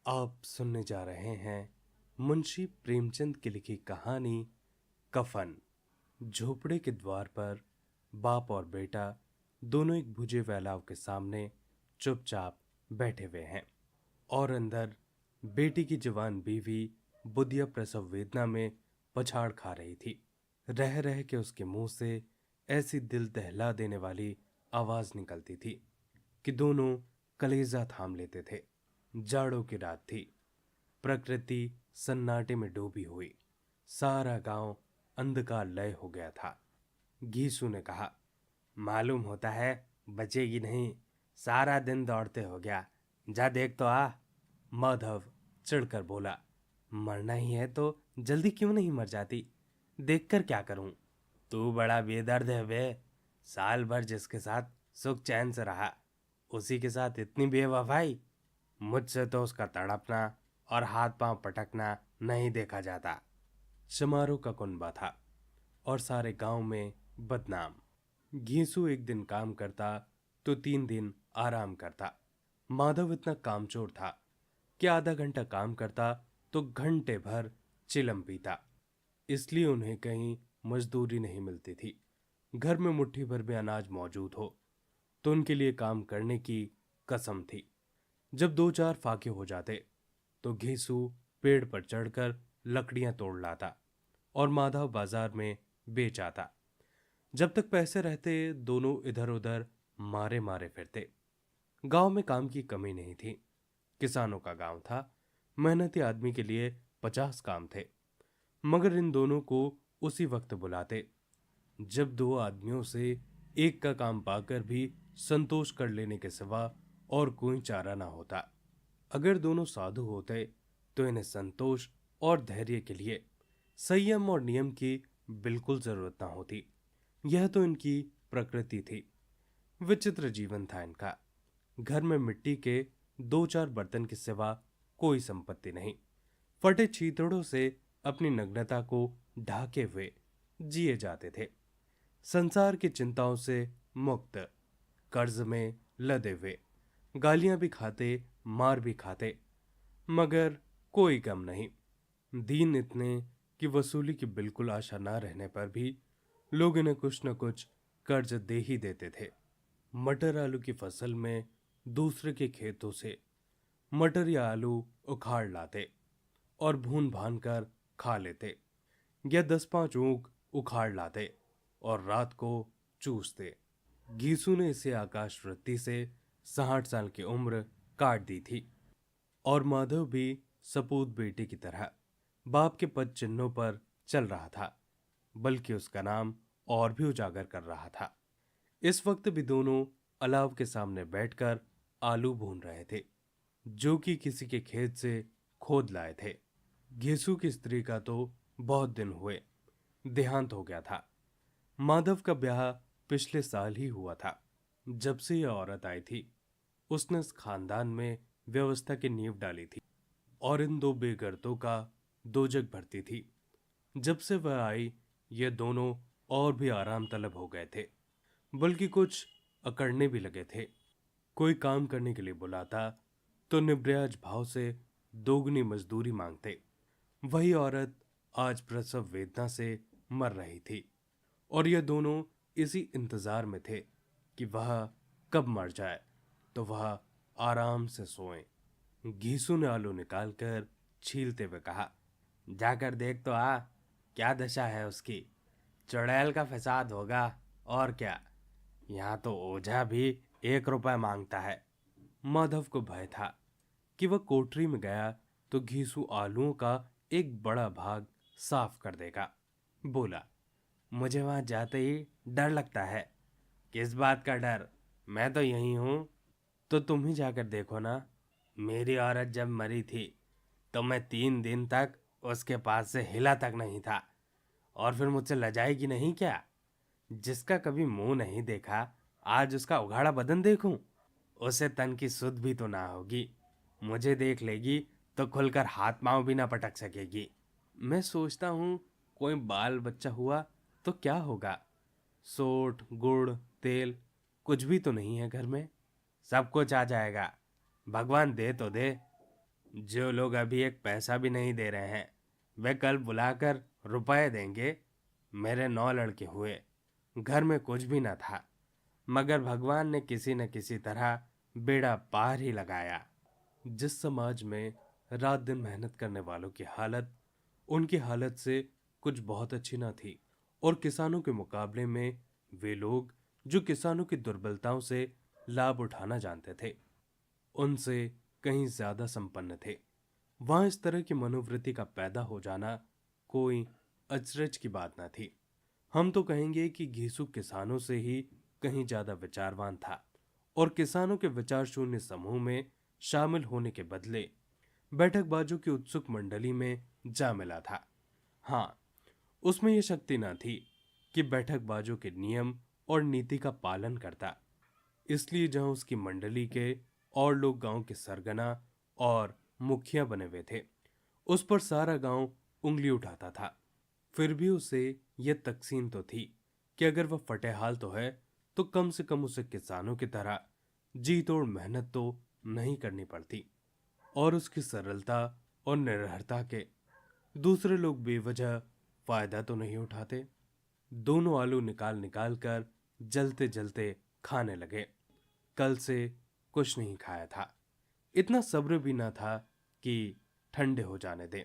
आप सुनने जा रहे हैं मुंशी प्रेमचंद की लिखी कहानी कफन। झोपड़े के द्वार पर बाप और बेटा दोनों एक बुझे हुए अलाव के सामने चुपचाप बैठे हुए हैं और अंदर बेटी की जवान बीवी बुधिया प्रसव वेदना में पछाड़ खा रही थी। रह रह के उसके मुंह से ऐसी दिल दहला देने वाली आवाज निकलती थी कि दोनों कलेजा थाम लेते थे। जाड़ों की रात थी। प्रकृति सन्नाटे में डूबी हुई। सारा गांव अंधकार लय हो गया था। घीसू ने कहा, मालूम होता है बचेगी नहीं। सारा दिन दौड़ते हो गया, जा देख तो आ। माधव चिढ़कर बोला, मरना ही है तो जल्दी क्यों नहीं मर जाती? देखकर क्या करूं? तू बड़ा बेदर्द है बे। साल भर जिसके साथ सुख चैन से रहा, उसी के साथ इतनी बेवफाई। मुझसे तो उसका तड़पना और हाथ पांव पटकना नहीं देखा जाता। समारोह का कुनबा था और सारे गांव में बदनाम। घीसू एक दिन काम करता तो 3 दिन आराम करता। माधव इतना कामचोर था कि आधा घंटा काम करता तो घंटे भर चिलम पीता। इसलिए उन्हें कहीं मजदूरी नहीं मिलती थी। घर में मुट्ठी भर भी अनाज मौजूद हो तो उनके लिए काम करने की कसम थी। जब 2-4 फाके हो जाते तो घीसू पेड़ पर चढ़कर लकड़ियां तोड़ लाता और माधव बाजार में बेच आता। जब तक पैसे रहते दोनों इधर उधर मारे मारे फिरते। गांव में काम की कमी नहीं थी। किसानों का गांव था। मेहनती आदमी के लिए 50 काम थे। मगर इन दोनों को उसी वक्त बुलाते जब दो आदमियों से एक का काम पाकर भी संतोष कर लेने के सिवा और कोई चारा ना होता। अगर दोनों साधु होते तो इन्हें संतोष और धैर्य के लिए संयम और नियम की बिल्कुल जरूरत ना होती। यह तो इनकी प्रकृति थी। विचित्र जीवन था इनका। घर में मिट्टी के 2-4 बर्तन के सिवा कोई संपत्ति नहीं। फटे छीतड़ों से अपनी नग्नता को ढाके हुए जिए जाते थे। संसार की चिंताओं से मुक्त, कर्ज में लदे हुए, गालियां भी खाते, मार भी खाते, मगर कोई गम नहीं। दीन इतने कि वसूली की बिल्कुल आशा ना रहने पर भी लोग इन्हें कुछ न कुछ कर्ज दे ही देते थे। मटर आलू की फसल में दूसरे के खेतों से मटर या आलू उखाड़ लाते और भून भान कर खा लेते, या 10-5 ऊख उखाड़ लाते और रात को चूसते। घीसू ने इसे आकाश वृत्ति से 60 साल की उम्र काट दी थी और माधव भी सपूत बेटे की तरह बाप के पद चिन्हों पर चल रहा था, बल्कि उसका नाम और भी उजागर कर रहा था। इस वक्त भी दोनों अलाव के सामने बैठकर आलू भून रहे थे, जो कि किसी के खेत से खोद लाए थे। घेसू की स्त्री का तो बहुत दिन हुए देहांत हो गया था। माधव का ब्याह पिछले साल ही हुआ था। जब से यह औरत आई थी उसने इस खानदान में व्यवस्था की नींव डाली थी और इन दो बेगर्दों का दोजक भरती थी। जब से वह आई ये दोनों और भी आराम तलब हो गए थे, बल्कि कुछ अकड़ने भी लगे थे। कोई काम करने के लिए बुलाता तो निब्रयाज भाव से दोगुनी मजदूरी मांगते। वही औरत आज प्रसव वेदना से मर रही थी और ये दोनों इसी इंतजार में थे कि वह कब मर जाए तो वह आराम से सोए। घीसू ने आलू निकालकर छीलते हुए कहा, जाकर देख तो आ, क्या दशा है उसकी। चुड़ैल का फसाद होगा और क्या। यहाँ तो ओझा भी 1 रुपया मांगता है। माधव को भय था कि वह कोठरी में गया तो घीसू आलूओं का एक बड़ा भाग साफ कर देगा। बोला, मुझे वहां जाते ही डर लगता है। किस बात का डर? मैं तो यहीं हूं। तो तुम ही जाकर देखो ना। मेरी औरत जब मरी थी तो मैं 3 दिन तक उसके पास से हिला तक नहीं था। और फिर मुझसे लजाएगी नहीं क्या? जिसका कभी मुंह नहीं देखा आज उसका उघाड़ा बदन देखूं। उसे तन की सुध भी तो ना होगी। मुझे देख लेगी तो खुलकर हाथ पांव भी ना पटक सकेगी। मैं सोचता हूं कोई बाल बच्चा हुआ तो क्या होगा। सोट गुड़ तेल कुछ भी तो नहीं है घर में। सब कुछ आ जाएगा, भगवान दे तो दे। जो लोग अभी एक पैसा भी नहीं दे रहे हैं वे कल बुलाकर रुपए देंगे। मेरे 9 लड़के हुए, घर में कुछ भी न था, मगर भगवान ने किसी न किसी तरह बेड़ा पार ही लगाया। जिस समाज में रात दिन मेहनत करने वालों की हालत उनकी हालत से कुछ बहुत अच्छी ना थी, और किसानों के मुकाबले में वे लोग जो किसानों की दुर्बलताओं से लाभ उठाना जानते थे उनसे कहीं ज्यादा संपन्न थे, वहां इस तरह की मनोवृत्ति का पैदा हो जाना कोई अचरज की बात न थी। हम तो कहेंगे कि घीसू किसानों से ही कहीं ज्यादा विचारवान था, और किसानों के विचार शून्य समूह में शामिल होने के बदले बैठकबाजों की उत्सुक मंडली में जा मिला था। हाँ, उसमें यह शक्ति न थी कि बैठकबाजों के नियम और नीति का पालन करता, इसलिए जहां उसकी मंडली के और लोग गांव के सरगना और मुखिया बने हुए थे उस पर सारा गांव उंगली उठाता था। फिर भी उसे यह तकसीन तो थी कि अगर वह फटेहाल तो है तो कम से कम उसे किसानों की तरह जी तोड़ मेहनत तो नहीं करनी पड़ती, और उसकी सरलता और निरहरता के दूसरे लोग बेवजह फायदा तो नहीं उठाते। दोनों आलू निकाल निकाल कर जलते जलते खाने लगे। कल से कुछ नहीं खाया था, इतना सब्र भी ना था कि ठंडे हो जाने दें।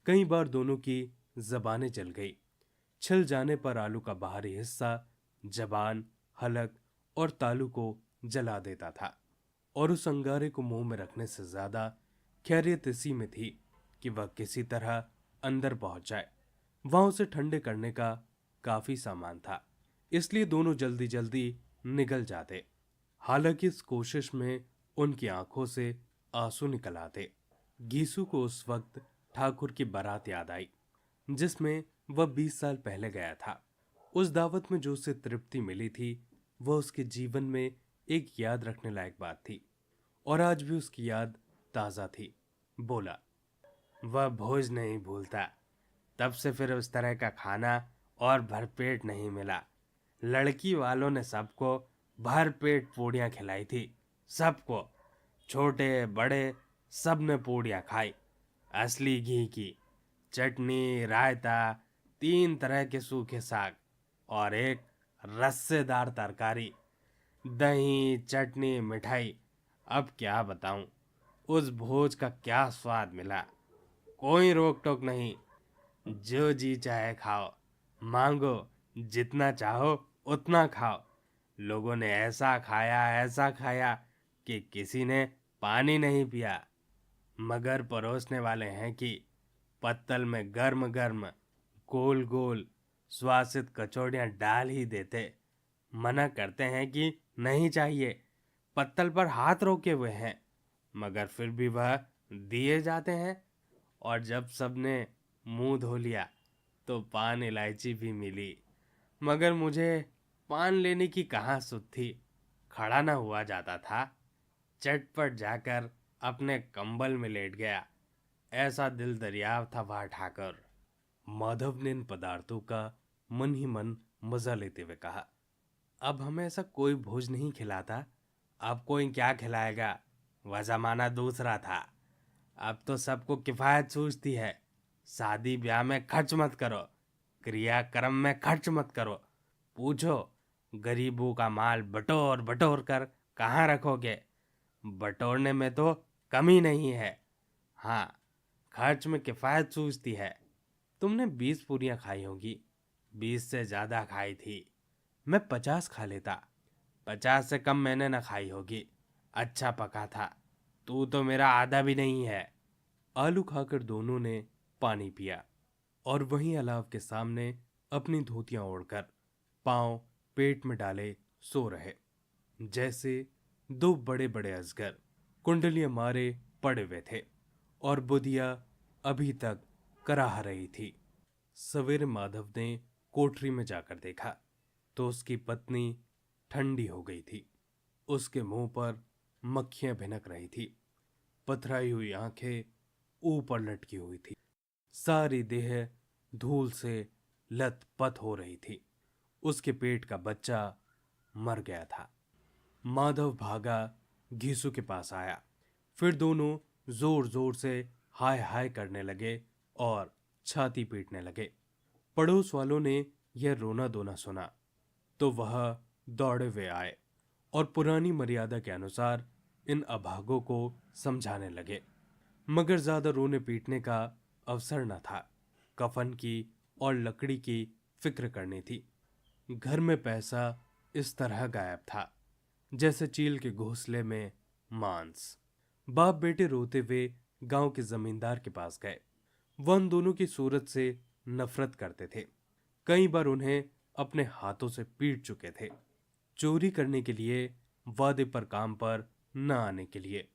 कई बार दोनों की जबानें जल गई। छिल जाने पर आलू का बाहरी हिस्सा जबान, हलक और तालू को जला देता था, और उस अंगारे को मुंह में रखने से ज्यादा खैरियत इसी में थी कि वह किसी तरह अंदर पहुंच जाए। वहां उसे ठंडे करने का काफी सामान था, इसलिए दोनों जल्दी जल्दी निकल जाते। हालांकि इस कोशिश में उनकी आंखों से आंसू निकल आते। गीसू को उस वक्त ठाकुर की बारात याद आई जिसमें वह 20 साल पहले गया था। उस दावत में जो उसे तृप्ति मिली थी वह उसके जीवन में एक याद रखने लायक बात थी, और आज भी उसकी याद ताजा थी। बोला, वह भोज नहीं भूलता। तब से फिर उस तरह का खाना और भरपेट नहीं मिला। लड़की वालों ने सबको भरपेट पूड़ियां खिलाई थी, सबको, छोटे बड़े सब ने पूड़ियां खाई, असली घी की, चटनी, रायता, 3 तरह के सूखे साग और एक रस्सेदार तरकारी, दही, चटनी, मिठाई। अब क्या बताऊं, उस भोज का क्या स्वाद मिला। कोई रोक टोक नहीं, जो जी चाहे खाओ, मांगो, जितना चाहो उतना खाओ। लोगों ने ऐसा खाया कि किसी ने पानी नहीं पिया। मगर परोसने वाले हैं कि पत्तल में गर्म गर्म गोल गोल सुवासित कचौड़ियां डाल ही देते। मना करते हैं कि नहीं चाहिए, पत्तल पर हाथ रोके हुए हैं, मगर फिर भी वह दिए जाते हैं। और जब सबने मुंह धो लिया तो पान इलायची भी मिली, मगर मुझे पान लेने की कहाँ सुध थी, खड़ा ना हुआ जाता था। चटपट जाकर अपने कंबल में लेट गया। ऐसा दिल दरियाव था वह ठाकर। माधव ने इन पदार्थों का मन ही मन मजा लेते हुए कहा, अब हमें ऐसा कोई भोज नहीं खिलाता, अब कोई क्या खिलाएगा। वह जमाना दूसरा था। अब तो सबको किफायत सूझती है। शादी ब्याह में खर्च मत करो, क्रियाक्रम में खर्च मत करो। पूछो, गरीबों का माल बटोर बटोर कर कहाँ रखोगे। बटोरने में तो कमी नहीं है, हाँ, खर्च में किफायत सूझती है। तुमने 20 पूरियां खाई होंगी, 20 से ज्यादा खाई थी। मैं 50 खा लेता, 50 से कम मैंने ना खाई होगी। अच्छा पका था, तू तो मेरा आधा भी नहीं है। आलू खाकर दोनों ने पानी पिया, और वहीं अलाव के सामने अपनी धोतियां ओढ़कर पांव पेट में डाले सो रहे, जैसे दो बड़े बड़े अजगर कुंडलियां मारे पड़े हुए थे, और बुधिया अभी तक कराह रही थी। सवेरे माधव ने कोठरी में जाकर देखा तो उसकी पत्नी ठंडी हो गई थी। उसके मुंह पर मक्खियां भिनक रही थी, पथराई हुई आंखें ऊपर लटकी हुई थी, सारी देह धूल से लथपथ हो रही थी। उसके पेट का बच्चा मर गया था। माधव भागा घीसू के पास आया, फिर दोनों जोर जोर से हाय हाय करने लगे और छाती पीटने लगे। पड़ोस वालों ने यह रोना धोना सुना तो वह दौड़े हुए आए और पुरानी मर्यादा के अनुसार इन अभागों को समझाने लगे। मगर ज्यादा रोने पीटने का अवसर न था। कफन की और लकड़ी की फिक्र करनी थी। घर में पैसा इस तरह गायब था जैसे चील के घोंसले में मांस। बाप बेटे रोते हुए गांव के जमींदार के पास गए। वह उन दोनों की सूरत से नफरत करते थे। कई बार उन्हें अपने हाथों से पीट चुके थे। चोरी करने के लिए, वादे पर काम पर न आने के लिए।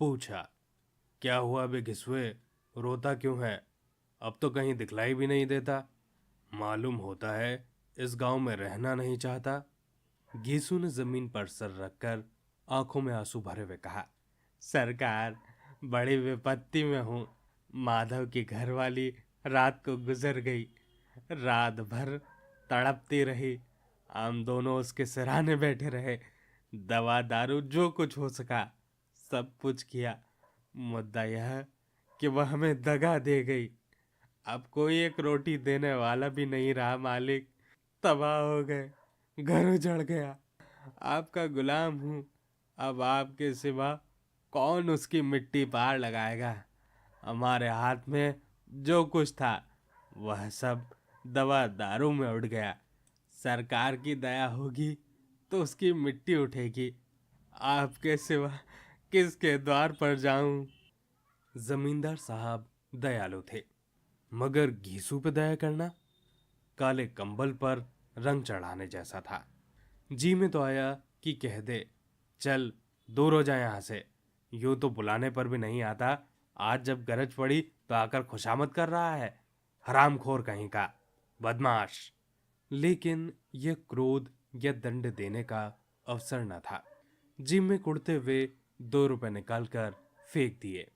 पूछा, क्या हुआ बे घिसुए, रोता क्यों है? अब तो कहीं दिखलाई भी नहीं देता। मालूम होता है इस गांव में रहना नहीं चाहता। घीसू ने जमीन पर सर रखकर आंखों में आंसू भरे हुए कहा, सरकार, बड़ी विपत्ति में हूँ। माधव की घरवाली रात को गुजर गई। रात भर तड़पती रही। हम दोनों उसके सिरहाने बैठे रहे। दवा दारू जो कुछ हो सका सब कुछ किया। मुद्दा यह कि वह हमें दगा दे गई। अब कोई एक रोटी देने वाला भी नहीं रहा मालिक। तबाह हो गए, घर उजड़ गया। आपका गुलाम हूँ। अब आपके सिवा कौन उसकी मिट्टी पार लगाएगा? हमारे हाथ में जो कुछ था वह सब दवा दारू में उड़ गया। सरकार की दया होगी तो उसकी मिट्टी उठेगी। आपके सिवा किसके द्वार पर जाऊं? जमींदार साहब दयालु थे, मगर घीसू पे दया करना काले कंबल पर रंग चढ़ाने जैसा था। जी में तो आया कि कह दे, चल दूर हो जाए यहां से। यूं तो बुलाने पर भी नहीं आता। आज जब गरज पड़ी तो आकर खुशामद कर रहा है। हरामखोर कहीं का, बदमाश। लेकिन यह क्रोध या दंड देने का अवसर न था। जिम में कुड़ते हुए 2 रुपए निकालकर फेंक दिए,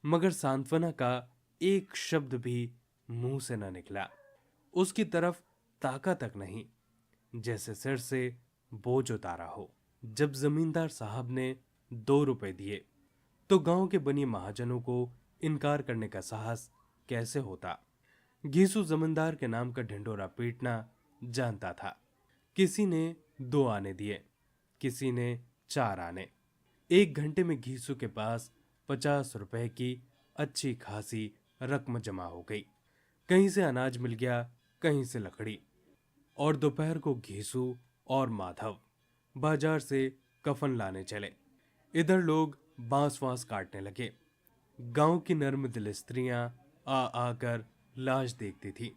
मगर सांत्वना का एक शब्द भी मुंह से न निकला। उसकी तरफ ताका तक नहीं, जैसे सिर से बोझ उतारा हो। जब जमींदार साहब ने 2 रुपए दिए तो गांव के बनिए महाजनों को इनकार करने का साहस कैसे होता? घीसू जमींदार के नाम का ढिंढोरा पीटना जानता था। किसी ने 2 आने दिए, किसी ने 4 आने। 1 घंटे में घीसू के पास 50 रुपए की अच्छी खासी रकम जमा हो गई। कहीं से अनाज मिल गया, कहीं से लकड़ी। और दोपहर को घीसू और माधव बाजार से कफन लाने चले। इधर लोग बांस वांस काटने लगे। गांव की नर्म दिल स्त्रियां आ आकर लाश देखती थी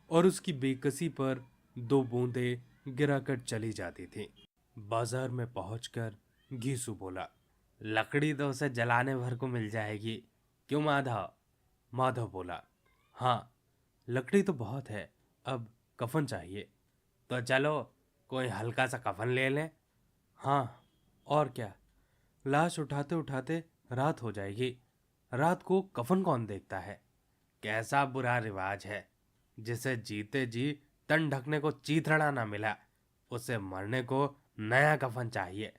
और उसकी बेकसी पर 2 बूंदें गिराकर चली जाती थी। बाजार में पहुंचकर घीसू बोला, लकड़ी तो उसे जलाने भर को मिल जाएगी, क्यों माधव? माधव बोला, हाँ, लकड़ी तो बहुत है, अब कफन चाहिए। तो चलो कोई हल्का सा कफन ले लें। हाँ, और क्या, लाश उठाते उठाते रात हो जाएगी। रात को कफन कौन देखता है? कैसा बुरा रिवाज है। जिसे जीते जी तन ढकने को चीथड़ा ना मिला, उसे मरने को नया कफन चाहिए।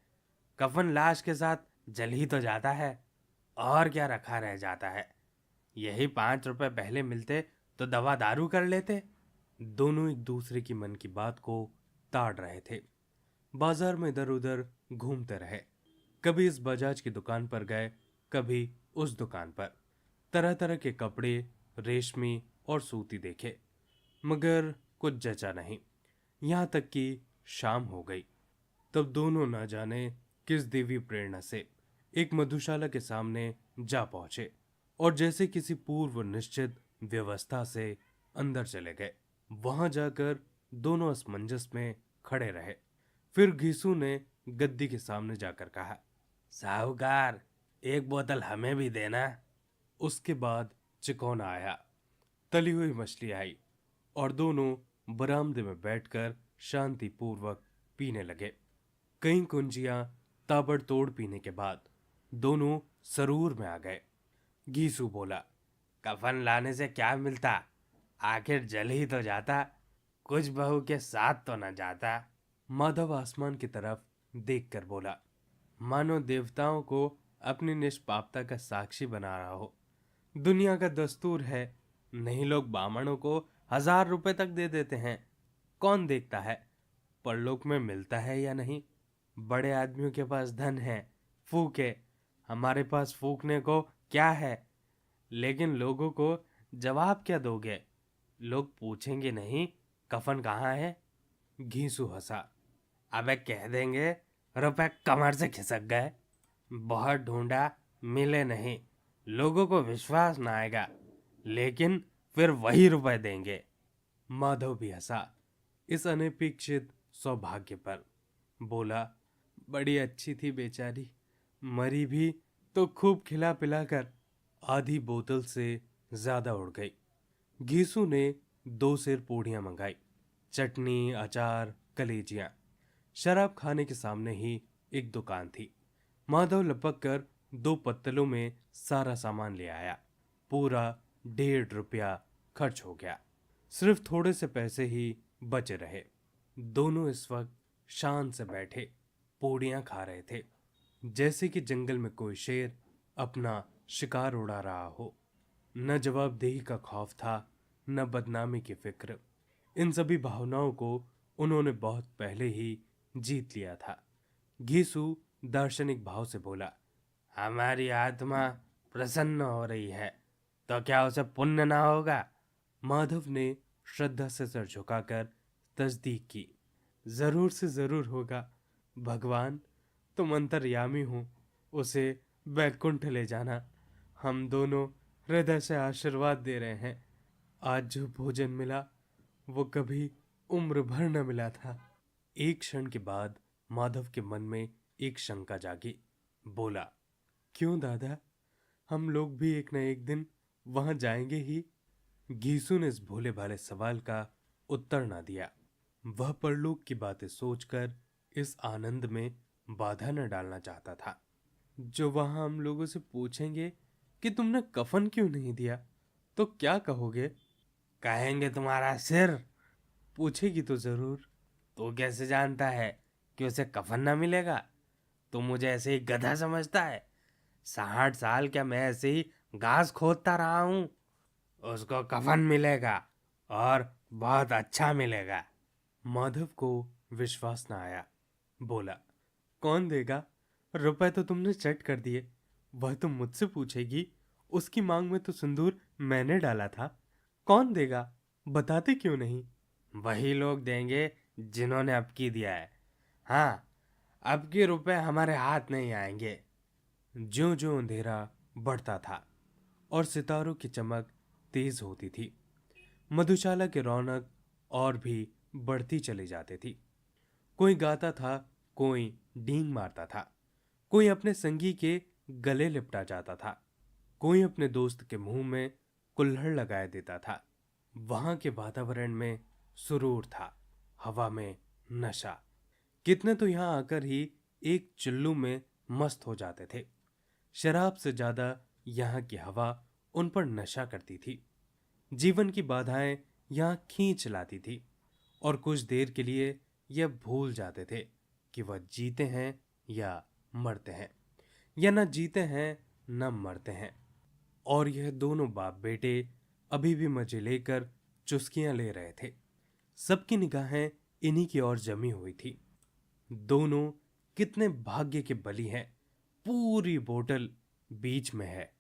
कफन लाश के साथ जल ही तो जाता है, और क्या रखा रह जाता है। यही 5 रुपए पहले मिलते तो दवा दारू कर लेते। दोनों एक दूसरे की मन की बात को ताड़ रहे थे। बाजार में इधर उधर घूमते रहे। कभी इस बजाज की दुकान पर गए, कभी उस दुकान पर। तरह तरह के कपड़े, रेशमी और सूती देखे, मगर कुछ जचा नहीं। यहां तक कि शाम हो गई। तब दोनों न जाने किस देवी प्रेरणा से एक मधुशाला के सामने जा पहुंचे और जैसे किसी पूर्व निश्चित व्यवस्था से अंदर चले गए। वहां जाकर दोनों असमंजस में खड़े रहे। फिर घीसू ने गद्दी के सामने जाकर कहा, साहूकार, एक बोतल हमें भी देना। उसके बाद चिकौना आया, तली हुई मछली आई और दोनों बरामदे में बैठकर शांतिपूर्वक पीने लगे। कई कुंजियां ताबड़तोड़ पीने के बाद दोनों सरूर में आ गए। घीसू बोला, कफन लाने से क्या मिलता? आखिर जल ही तो जाता, कुछ बहू के साथ तो न जाता। माधव आसमान की तरफ देखकर बोला, मानो देवताओं को अपनी निष्पापता का साक्षी बना रहा हो। दुनिया का दस्तूर है, नहीं लोग बामणों को 1000 रुपए तक दे देते हैं। कौन देखता है परलोक में मिलता है या नहीं। बड़े आदमियों के पास धन है, फूके। हमारे पास फूकने को क्या है। लेकिन लोगों को जवाब क्या दोगे। लोग पूछेंगे नहीं कफन कहाँ है। घीसू हंसा। अबे कह देंगे रुपए कमर से खिसक गए, बहुत ढूंढा मिले नहीं। लोगों को विश्वास ना आएगा, लेकिन फिर वही रुपए देंगे। माधव भी हंसा इस अनपेक्षित सौभाग्य पर। बोला, बड़ी अच्छी थी बेचारी, मरी भी तो खूब खिला पिलाकर आधी बोतल से ज्यादा उड़ गई। घीसू ने 2 सेर पूड़ियां मंगाई, चटनी, अचार, कलेजियां। शराब खाने के सामने ही एक दुकान थी। माधव लपक कर 2 पत्तलों में सारा सामान ले आया। पूरा 1.5 रुपया खर्च हो गया। सिर्फ थोड़े से पैसे ही बचे रहे। दोनों इस वक्त शान से बैठे पूड़ियां खा रहे थे, जैसे कि जंगल में कोई शेर अपना शिकार उड़ा रहा हो। न जवाबदेही का खौफ था, न बदनामी की फिक्र। इन सभी भावनाओं को उन्होंने बहुत पहले ही जीत लिया था। घीसू दार्शनिक भाव से बोला, हमारी आत्मा प्रसन्न हो रही है तो क्या उसे पुण्य ना होगा। माधव ने श्रद्धा से सर झुकाकर तस्दीक की, जरूर से जरूर होगा। भगवान तुम अंतर्यामी हो, उसे बैकुंठ ले जाना। हम दोनों हृदय से आशीर्वाद दे रहे हैं। आज जो भोजन मिला वो कभी उम्र भर न मिला था। एक क्षण के बाद माधव के मन में एक शंका जागी। बोला, क्यों दादा, हम लोग भी एक न एक दिन वहां जाएंगे ही। घीसू ने इस भोले भाले सवाल का उत्तर ना दिया। वह परलोक की बातें सोचकर इस आनंद में बाधा न डालना चाहता था। जो वहां हम लोगों से पूछेंगे कि तुमने कफन क्यों नहीं दिया, तो क्या कहोगे। कहेंगे तुम्हारा सिर। पूछेगी तो जरूर। तो कैसे जानता है कि उसे कफन ना मिलेगा। तो मुझे ऐसे ही गधा समझता है। 60 साल क्या मैं ऐसे ही घास खोदता रहा हूं। उसको कफन मिलेगा, और बहुत अच्छा मिलेगा। माधव को विश्वास ना आया। बोला, कौन देगा। रुपए तो तुमने चट कर दिए। वह तो मुझसे पूछेगी। उसकी मांग में तो सिंदूर मैंने डाला था। कौन देगा, बताते क्यों नहीं। वही लोग देंगे जिन्होंने अब की दिया है। हाँ, अब के रुपए हमारे हाथ नहीं आएंगे। ज्यों ज्यों अंधेरा बढ़ता था और सितारों की चमक तेज होती थी, मधुशाला की रौनक और भी बढ़ती चली जाती थी। कोई गाता था, कोई डींग मारता था, कोई अपने संगी के गले लिपटा जाता था, कोई अपने दोस्त के मुंह में कुल्हड़ लगाए देता था। वहां के वातावरण में सुरूर था, हवा में नशा। कितने तो यहां आकर ही एक चुल्लू में मस्त हो जाते थे। शराब से ज्यादा यहाँ की हवा उन पर नशा करती थी। जीवन की बाधाएं यहाँ खींच लाती थी, और कुछ देर के लिए यह भूल जाते थे कि वह जीते हैं या मरते हैं, या न जीते हैं न मरते हैं। और यह दोनों बाप बेटे अभी भी मजे लेकर चुस्कियां ले रहे थे। सबकी निगाहें इन्हीं की ओर जमी हुई थी। दोनों कितने भाग्य के बली हैं। पूरी बोतल बीच में है।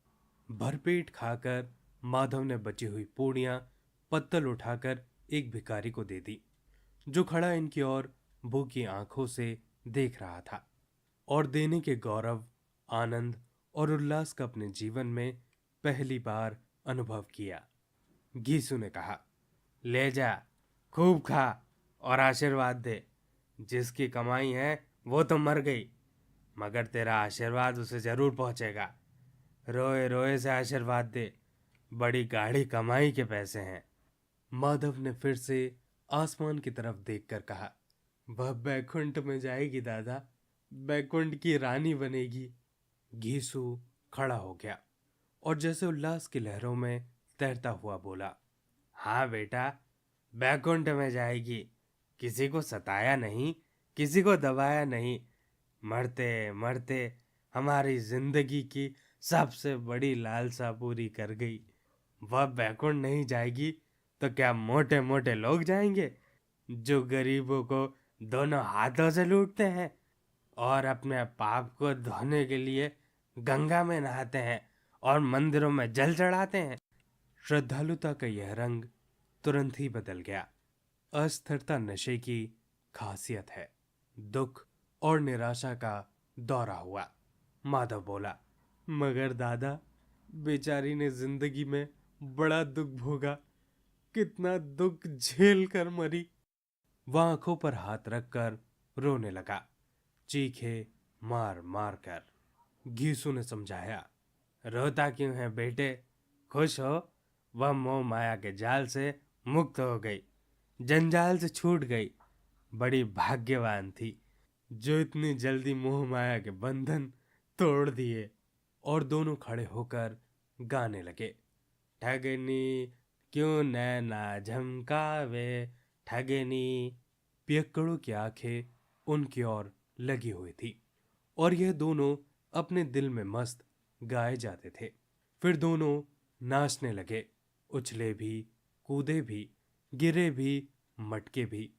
भरपेट खाकर माधव ने बची हुई पूड़ियां पत्तल उठाकर एक भिखारी को दे दी, जो खड़ा इनकी ओर भूखी आंखों से देख रहा था, और देने के गौरव, आनंद और उल्लास का अपने जीवन में पहली बार अनुभव किया। घीसू ने कहा, ले जा, खूब खा और आशीर्वाद दे। जिसकी कमाई है वो तो मर गई, मगर तेरा आशीर्वाद उसे जरूर पहुंचेगा। रोए रोए से आशीर्वाद दे, बड़ी गाढ़ी कमाई के पैसे हैं। माधव ने फिर से आसमान की तरफ देखकर कहा, वह बैकुंठ में जाएगी दादा, बैकुंठ की रानी बनेगी। घीसू खड़ा हो गया और जैसे उल्लास की लहरों में तैरता हुआ बोला, हाँ बेटा, बैकुंठ में जाएगी। किसी को सताया नहीं, किसी को दबाया नहीं। मरते मरते हमारी जिंदगी की सबसे बड़ी लालसा पूरी कर गई। वह बैकुंठ नहीं जाएगी तो क्या मोटे मोटे लोग जाएंगे, जो गरीबों को दोनों हाथों से लूटते हैं और अपने पाप को धोने के लिए गंगा में नहाते हैं और मंदिरों में जल चढ़ाते हैं। श्रद्धालुता का यह रंग तुरंत ही बदल गया। अस्थिरता नशे की खासियत है। दुख और निराशा का दौरा हुआ। माधव बोला, मगर दादा, बेचारी ने जिंदगी में बड़ा दुख भोगा, कितना दुख झेल कर मरी। वह आंखों पर हाथ रखकर रोने लगा, चीखे मार मार कर। घीसू ने समझाया, रोता क्यों है बेटे, खुश हो। वह मोह माया के जाल से मुक्त हो गई, जंजाल से छूट गई। बड़ी भाग्यवान थी जो इतनी जल्दी मोह माया के बंधन तोड़ दिए। और दोनों खड़े होकर गाने लगे, ठगनी क्यों नैना झमकावे, ठगनी। पियक्कड़ों की आंखें उनकी ओर लगी हुई थी और यह दोनों अपने दिल में मस्त गाए जाते थे। फिर दोनों नाचने लगे, उछले भी, कूदे भी, गिरे भी, मटके भी,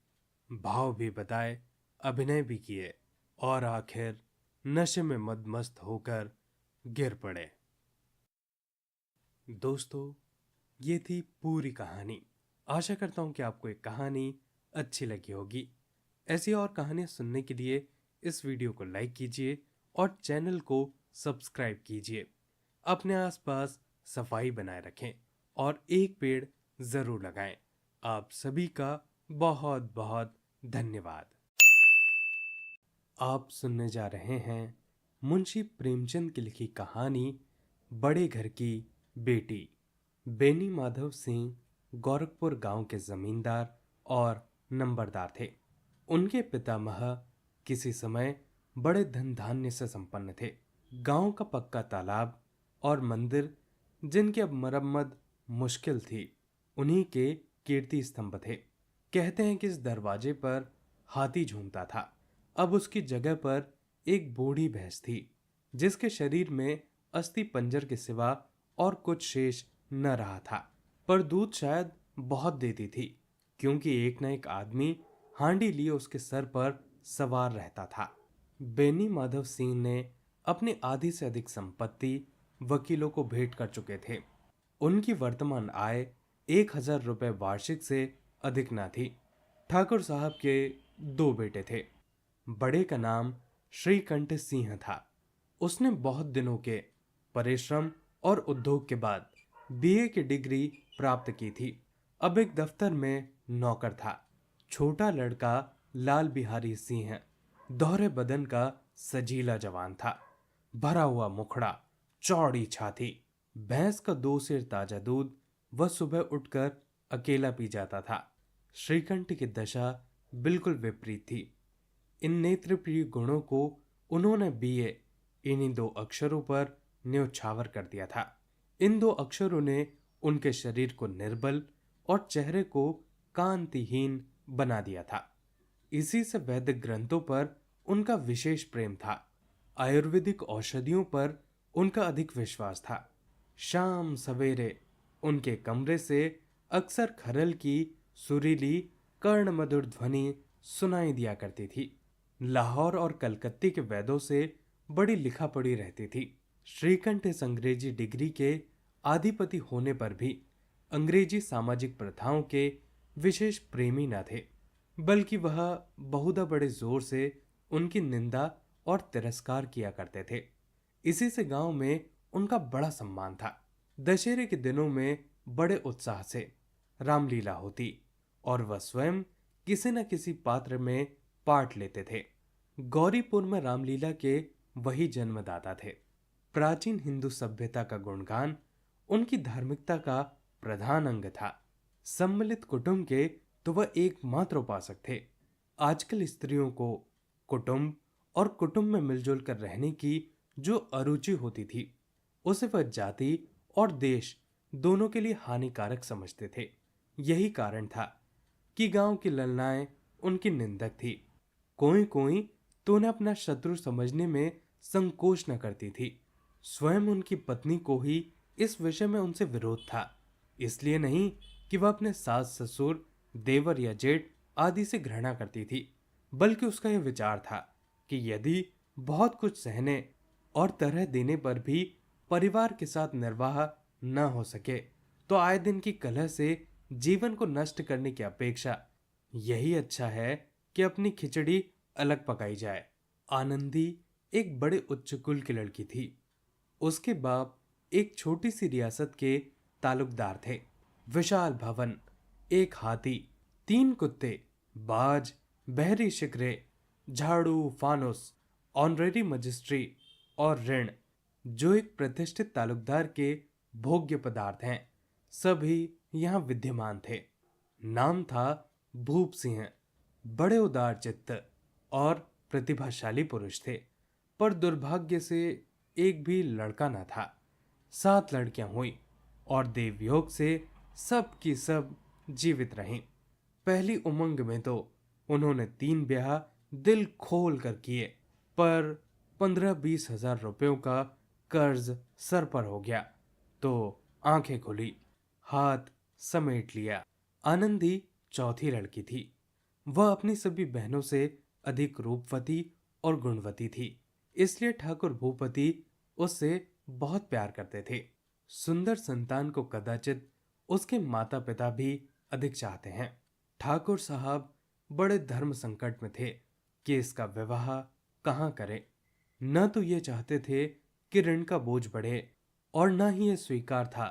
भाव भी बताए, अभिनय भी किए और आखिर नशे में मदमस्त होकर गिर पड़े। दोस्तों, ये थी पूरी कहानी। आशा करता हूं कि आपको एक कहानी अच्छी लगी होगी। ऐसी और कहानियां सुनने के लिए इस वीडियो को लाइक कीजिए और चैनल को सब्सक्राइब कीजिए। अपने आसपास सफाई बनाए रखें और एक पेड़ जरूर लगाएं। आप सभी का बहुत बहुत धन्यवाद। आप सुनने जा रहे हैं मुंशी प्रेमचंद की लिखी कहानी बड़े घर की बेटी। बेनी माधव सिंह गोरखपुर गांव के जमींदार और नंबरदार थे। उनके पितामह किसी समय बड़े धन धान्य से संपन्न थे। गांव का पक्का तालाब और मंदिर, जिनकी अब मरम्मत मुश्किल थी, उन्हीं के कीर्ति स्तंभ थे। कहते हैं कि इस दरवाजे पर हाथी झूमता था। अब उसकी जगह पर एक बूढ़ी भैंस थी, जिसके शरीर में अस्थि पंजर के सिवा और कुछ शेष न रहा था। पर दूध शायद बहुत देती थी, क्योंकि एक न एक आदमी हांडी लिए उसके सर पर सवार रहता था। बेनी माधव सिंह ने अपनी आधी से अधिक संपत्ति वकीलों को भेंट कर चुके थे। उनकी वर्तमान आय 1,000 रुपए वार्षिक से अधिक न थी। ठाकुर साहब के 2 बेटे थे। बड़े का नाम श्रीकंठ सिंह था। उसने बहुत दिनों के परिश्रम और उद्योग के बाद बीए की डिग्री प्राप्त की थी। अब एक दफ्तर में नौकर था। छोटा लड़का लाल बिहारी सिंह दोहरे बदन का सजीला जवान था। भरा हुआ मुखड़ा, चौड़ी छाती, भैंस का 2 सेर ताजा दूध वह सुबह उठकर अकेला पी जाता था। श्रीकंठ की दशा बिल्कुल विपरीत थी। इन नेत्रप्रिय गुणों को उन्होंने बीए इन्हीं 2 अक्षरों पर न्योछावर कर दिया था। इन 2 अक्षरों ने उनके शरीर को निर्बल और चेहरे को कांतिहीन बना दिया था। इसी से वैदिक ग्रंथों पर उनका विशेष प्रेम था। आयुर्वेदिक औषधियों पर उनका अधिक विश्वास था। शाम सवेरे उनके कमरे से अक्सर खरल की सुरीली कर्ण मधुर ध्वनि सुनाई दिया करती थी। लाहौर और कलकत्ते के वैद्यों से बड़ी लिखा पड़ी रहती थी। श्रीकंठ इस अंग्रेजी डिग्री के आधिपति होने पर भी अंग्रेजी सामाजिक प्रथाओं के विशेष प्रेमी न थे, बल्कि वह बहुधा बड़े जोर से उनकी निंदा और तिरस्कार किया करते थे। इसी से गांव में उनका बड़ा सम्मान था। दशहरे के दिनों में बड़े उत्साह से रामलीला होती और वह स्वयं किसी न किसी पात्र में पाठ लेते थे। गौरीपुर में रामलीला के वही जन्मदाता थे। प्राचीन हिंदू सभ्यता का गुणगान उनकी धार्मिकता का प्रधान अंग था। सम्मिलित कुटुंब के तो वह एकमात्र उपासक थे। आजकल स्त्रियों को कुटुंब और कुटुंब में मिलजुल कर रहने की जो अरुचि होती थी, उसे वह जाति और देश दोनों के लिए हानिकारक समझते थे। यही कारण था कि गांव की ललनाएं उनकी निंदक थी। कोई कोई तो उन्हें अपना शत्रु समझने में संकोच न करती थी। स्वयं उनकी पत्नी को ही इस विषय में उनसे विरोध था। इसलिए नहीं कि वह अपने सास ससुर, देवर या जेठ आदि से घृणा करती थी, बल्कि उसका यह विचार था कि यदि बहुत कुछ सहने और तरह देने पर भी परिवार के साथ निर्वाह न हो सके तो आए दिन की कलह से जीवन को नष्ट करने की अपेक्षा यही अच्छा है कि अपनी खिचड़ी अलग पकाई जाए। आनंदी एक बड़े उच्च कुल की लड़की थी। उसके बाप एक छोटी सी रियासत के तालुकदार थे। विशाल भवन, एक हाथी, 3 कुत्ते, बाज, बहरी शिकरे, झाड़ू, फानुस, ऑनरेरी मजिस्ट्री और ऋण, जो एक प्रतिष्ठित तालुकदार के भोग्य पदार्थ हैं, सभी यहाँ विद्यमान थे। नाम था भूप सिंह। बड़े उदार चित्त और प्रतिभाशाली पुरुष थे, पर दुर्भाग्य से एक भी लड़का न था। 7 लड़कियां हुई और देवयोग से सब की सब जीवित रहीं। पहली उमंग में तो उन्होंने 3 ब्याह दिल खोल कर किए, पर 15-20 हजार रुपयों का कर्ज सर पर हो गया तो आंखें खुली, हाथ समेट लिया। आनंदी चौथी लड़की थी। वह अपनी सभी बहनों से अधिक रूपवती और गुणवती थी, इसलिए ठाकुर भूपति उससे बहुत प्यार करते थे। सुंदर संतान को कदाचित उसके माता पिता भी अधिक चाहते हैं। ठाकुर साहब बड़े धर्म संकट में थे कि इसका विवाह कहाँ करें। न तो ये चाहते थे कि ऋण का बोझ बढ़े और न ही यह स्वीकार था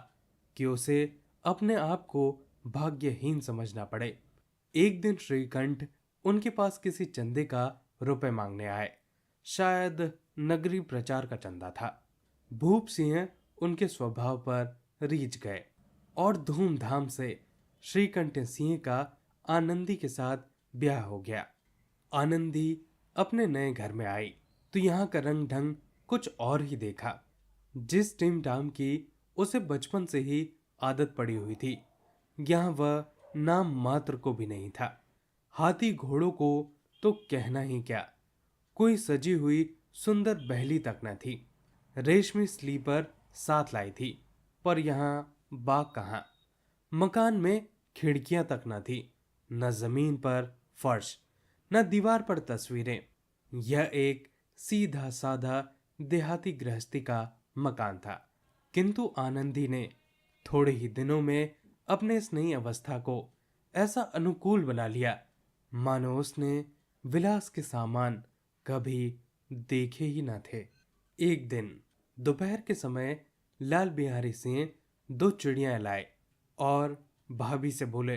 कि उसे अपने आप को भाग्यहीन समझना पड़े। एक दिन श्रीकंठ उनके पास किसी चंदे का रुपए मांगने आए। शायद नगरी प्रचार का चंदा था। भूप सिंह उनके स्वभाव पर रीझ गए और धूमधाम से श्रीकंठ सिंह का आनंदी के साथ ब्याह हो गया। आनंदी अपने नए घर में आई तो यहाँ का रंग ढंग कुछ और ही देखा। जिस टिम टाम की उसे बचपन से ही आदत पड़ी हुई थी, यहाँ वह नाम मात्र को भी नहीं था। हाथी घोड़ों को तो कहना ही क्या, कोई सजी हुई सुंदर बहली तक न थी। रेशमी स्लीपर साथ लाई थी, पर यहाँ बाग कहाँ। मकान में खिड़कियां तक न थी, न जमीन पर फर्श, न दीवार पर तस्वीरें। यह एक सीधा साधा देहाती गृहस्थी का मकान था। किंतु आनंदी ने थोड़े ही दिनों में अपने इस नई अवस्था को ऐसा अनुकूल बना लिया मानो उसने विलास के सामान कभी देखे ही न थे। एक दिन दोपहर के समय लाल बिहारी सिंह 2 चिड़ियां लाए और भाभी से बोले,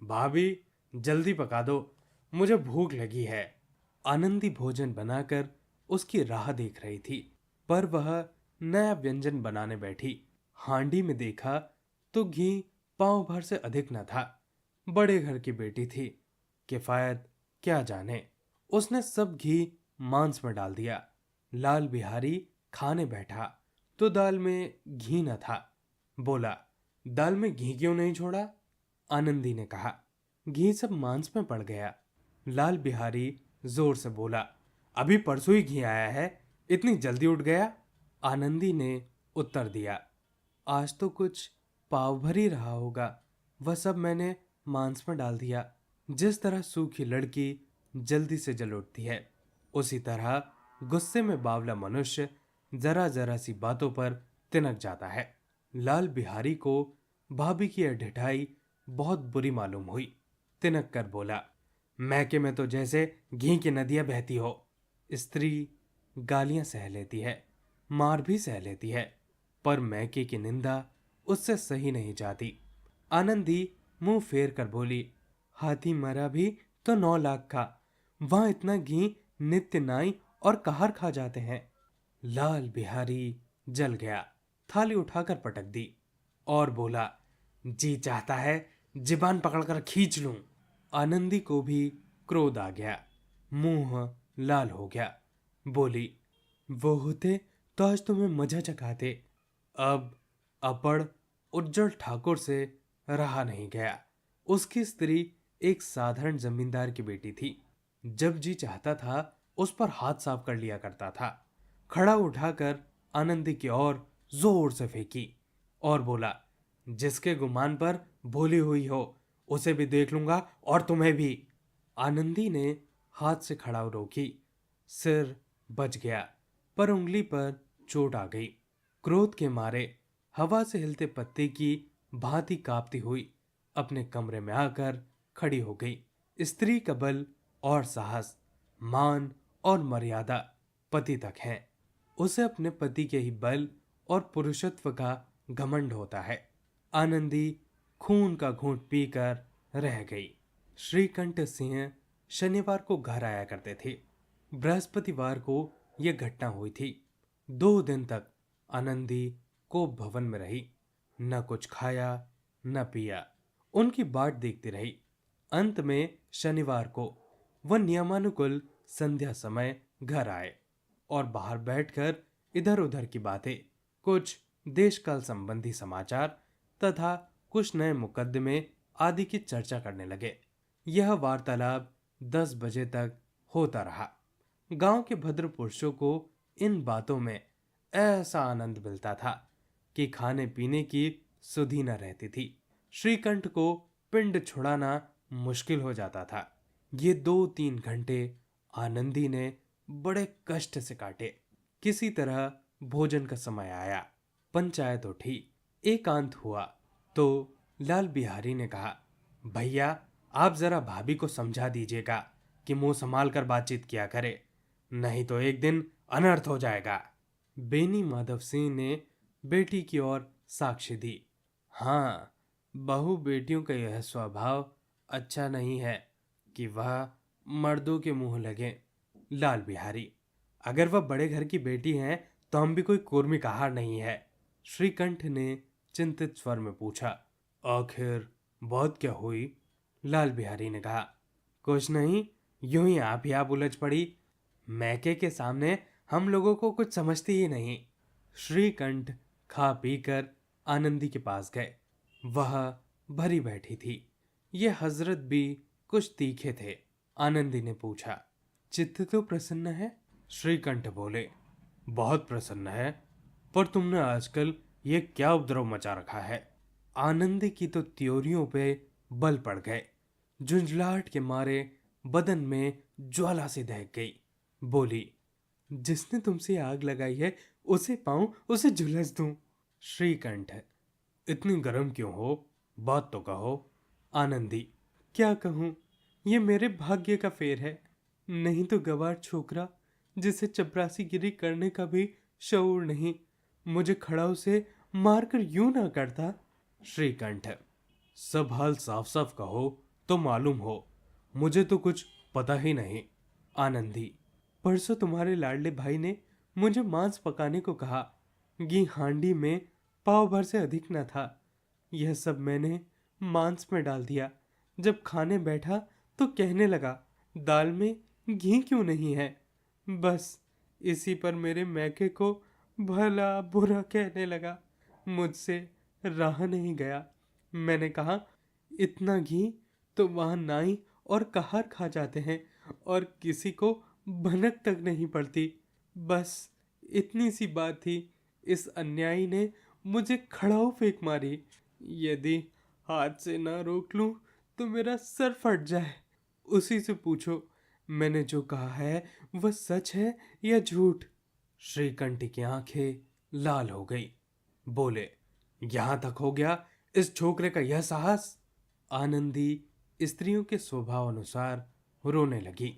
भाभी जल्दी पका दो, मुझे भूख लगी है। आनंदी भोजन बनाकर उसकी राह देख रही थी, पर वह नया व्यंजन बनाने बैठी। हांडी में देखा तो घी पांव भर से अधिक न था। बड़े घर की बेटी थी, किफायत क्या जाने। उसने सब घी मांस में डाल दिया। लाल बिहारी खाने बैठा तो दाल में घी न था। बोला, दाल में घी क्यों नहीं छोड़ा? आनंदी ने कहा, घी सब मांस में पड़ गया। लाल बिहारी जोर से बोला, अभी परसों ही घी आया है, इतनी जल्दी उठ गया? आनंदी ने उत्तर दिया, आज तो कुछ पाव भर ही रहा होगा, वह सब मैंने मांस में डाल दिया। जिस तरह सूखी लड़की जल्दी से जल उठती है, उसी तरह गुस्से में बावला मनुष्य जरा जरा सी बातों पर तिनक जाता है। लाल बिहारी को भाभी की यह ढिठाई बहुत बुरी मालूम हुई। तिनक कर बोला, मैके में तो जैसे घी की नदियां बहती हो। स्त्री गालियां सह लेती है, मार भी सह लेती है, पर मैके की निंदा उससे सही नहीं जाती। आनंदी मुंह फेर कर बोली, हाथी मरा भी तो 9 लाख का, वहां इतना घी नित्य नाई और कहार खा जाते हैं। लाल बिहारी जल गया, थाली उठाकर पटक दी और बोला, जी चाहता है जिबान पकड़कर खींच लूं। आनंदी को भी क्रोध आ गया, मुंह लाल हो गया। बोली, वो होते तो आज तुम्हें मजा चखाते। अब अपड़ उज्जड़ ठाकुर से रहा नहीं गया। उसकी स्त्री एक साधारण जमींदार की बेटी थी। जब जी चाहता था उस पर हाथ साफ कर लिया करता था। खड़ा उठाकर आनंदी की ओर जोर से फेंकी और बोला, जिसके गुमान पर भोली हुई हो उसे भी देख लूंगा और तुम्हें भी। आनंदी ने हाथ से खड़ा रोकी। सिर बच गया पर उंगली पर चोट आ गई। क्रोध के मारे हवा से हिलते पत्ते की भांति कांपती हुई अपने कमरे में आकर खड़ी हो गई। स्त्री का बल और साहस, मान और मर्यादा पति तक है। उसे अपने पति के ही बल और पुरुषत्व का घमंड होता है। आनंदी खून का घूंट पीकर रह गई। श्रीकंठ सिंह शनिवार को घर आया करते थे। बृहस्पतिवार को यह घटना हुई थी। 2 दिन तक आनंदी कोप भवन में रही। न कुछ खाया न पिया, उनकी बाट देखती रही। अंत में शनिवार को वह नियमानुकूल संध्या समय घर आए और बाहर बैठकर इधर उधर की बातें, कुछ देशकाल संबंधी समाचार तथा कुछ नए मुकदमे आदि की चर्चा करने लगे। यह वार्तालाप 10 बजे तक होता रहा। गांव के भद्र पुरुषों को इन बातों में ऐसा आनंद मिलता था कि खाने पीने की सुधि न रहती थी। श्रीकंठ को पिंड छुड़ाना मुश्किल हो जाता था। ये 2-3 घंटे आनंदी ने बड़े कष्ट से काटे। किसी तरह भोजन का समय आया। पंचायत उठी, एकांत हुआ तो लाल बिहारी ने कहा, भैया आप जरा भाभी को समझा दीजिएगा कि मुंह संभाल कर बातचीत किया करे, नहीं तो एक दिन अनर्थ हो जाएगा। बेनी माधव सिंह ने बेटी की ओर साक्ष्य दी। हाँ, बहू बेटियों का यह स्वभाव अच्छा नहीं है कि वह मर्दों के मुंह लगे। लाल बिहारी, अगर वह बड़े घर की बेटी हैं तो हम भी कोई कुर्मी कहार नहीं है। श्रीकंठ ने चिंतित स्वर में पूछा, आखिर बात क्या हुई? लाल बिहारी ने कहा, कुछ नहीं, यूं ही आप उलझ पड़ी। मैके के सामने हम लोगों को कुछ समझती ही नहीं। श्रीकंठ खा पीकर आनंदी के पास गए। वह भरी बैठी थी। ये हजरत भी कुछ तीखे थे। आनंदी ने पूछा, चित्त तो प्रसन्न है? श्रीकंठ बोले, बहुत प्रसन्न है, पर तुमने आजकल ये क्या उपद्रव मचा रखा है? आनंदी की तो त्योरियों पे बल पड़ गए। झुंझलाहट के मारे बदन में ज्वाला सी दहक गई। बोली, जिसने तुमसे आग लगाई है उसे पाऊं, उसे झुलस दूं। श्रीकंठ, इतनी गर्म क्यों हो? बात तो कहो। आनंदी, क्या कहूं, ये मेरे भाग्य का फेर है। नहीं तो गवार छोकरा जिसे चपरासीगिरी करने का भी शऊर नहीं, मुझे खड़ाऊ से मारकर यूं ना करता। श्रीकंठ, सब हाल साफ साफ कहो तो मालूम हो, मुझे तो कुछ पता ही नहीं। आनंदी, परसों तुम्हारे लाडले भाई ने मुझे मांस पकाने को कहा। घी हांडी में पाव भर से अधिक न था। यह सब मैंने मांस में डाल दिया। जब खाने बैठा तो कहने लगा, दाल में घी क्यों नहीं है? बस इसी पर मेरे मैके को भला बुरा कहने लगा। मुझसे रहा नहीं गया। मैंने कहा, इतना घी तो वहां नाई और कहार खा जाते हैं और किसी को भनक तक नहीं पड़ती। बस इतनी सी बात थी। इस अन्यायी ने मुझे खड़ाऊ फेंक मारी। यदि हाथ से ना रोक लूं तो मेरा सर फट जाए। उसी से पूछो, मैंने जो कहा है वह सच है या झूठ? श्रीकंठ की आंखें लाल हो गई। बोले, यहां तक हो गया इस छोकरे का यह साहस? आनंदी स्त्रियों के स्वभाव अनुसार रोने लगी,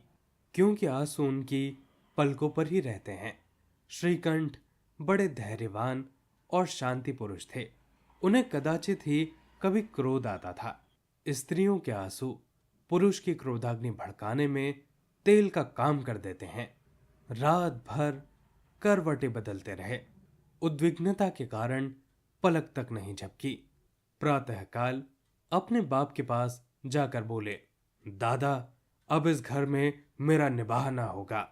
क्योंकि आंसू उनकी पलकों पर ही रहते हैं। श्रीकंठ बड़े धैर्यवान और शांति पुरुष थे। उन्हें कदाचित ही कभी क्रोध आता था। स्त्रियों के आंसू पुरुष की क्रोधाग्नि भड़काने में तेल का काम कर देते हैं। रात भर करवटें बदलते रहे। उद्विग्नता के कारण पलक तक नहीं झपकी। प्रातःकाल अपने बाप के पास जाकर बोले, दादा अब इस घर में मेरा निभाना होगा।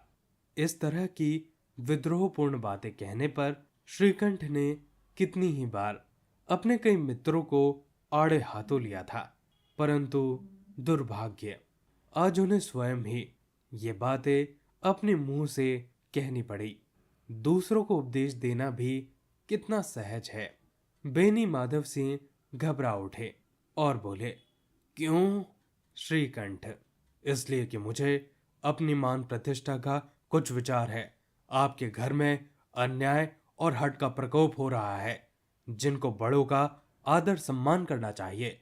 इस तरह की विद्रोहपूर्ण बातें कहने पर श्रीकंठ ने कितनी ही बार अपने कई मित्रों को आड़े हाथों लिया था, परंतु दुर्भाग्य आज उन्हें स्वयं ही ये बातें अपने मुंह से कहनी पड़ी। दूसरों को उपदेश देना भी कितना सहज है। बेनी माधव सिंह घबरा उठे और बोले, क्यों? श्रीकंठ, इसलिए कि मुझे अपनी मान प्रतिष्ठा का कुछ विचार है। आपके घर में अन्याय और हठ का प्रकोप हो रहा है। जिनको बड़ों का आदर सम्मान करना चाहिए,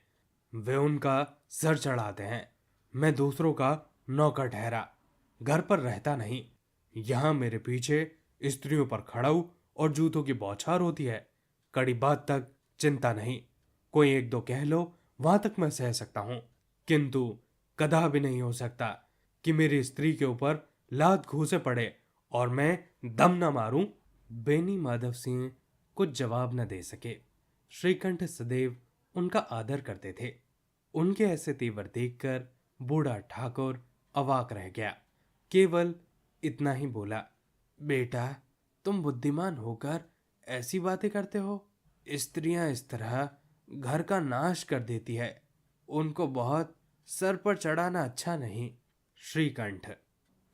वे उनका सर चढ़ाते हैं। मैं दूसरों का नौकर ठहरा, घर पर रहता नहीं। यहां मेरे पीछे स्त्रियों पर खड़ाऊ और जूतों की बौछार होती है। कड़ी बात तक चिंता नहीं, कोई एक दो कह लो, वहां तक मैं सह सकता हूं, किंतु कदा भी नहीं हो सकता कि मेरी स्त्री के ऊपर लात घूंसे पड़े और मैं दम न मारूं। बेनी माधव सिंह कुछ जवाब न दे सके। श्रीकंठ सदैव उनका आदर करते थे। उनके ऐसे तेवर देखकर बूढ़ा ठाकुर अवाक रह गया। केवल इतना ही बोला, बेटा, तुम बुद्धिमान होकर ऐसी बातें करते हो? स्त्रियां इस तरह घर का नाश कर देती है। उनको बहुत सर पर चढ़ाना अच्छा नहीं। श्रीकंठ,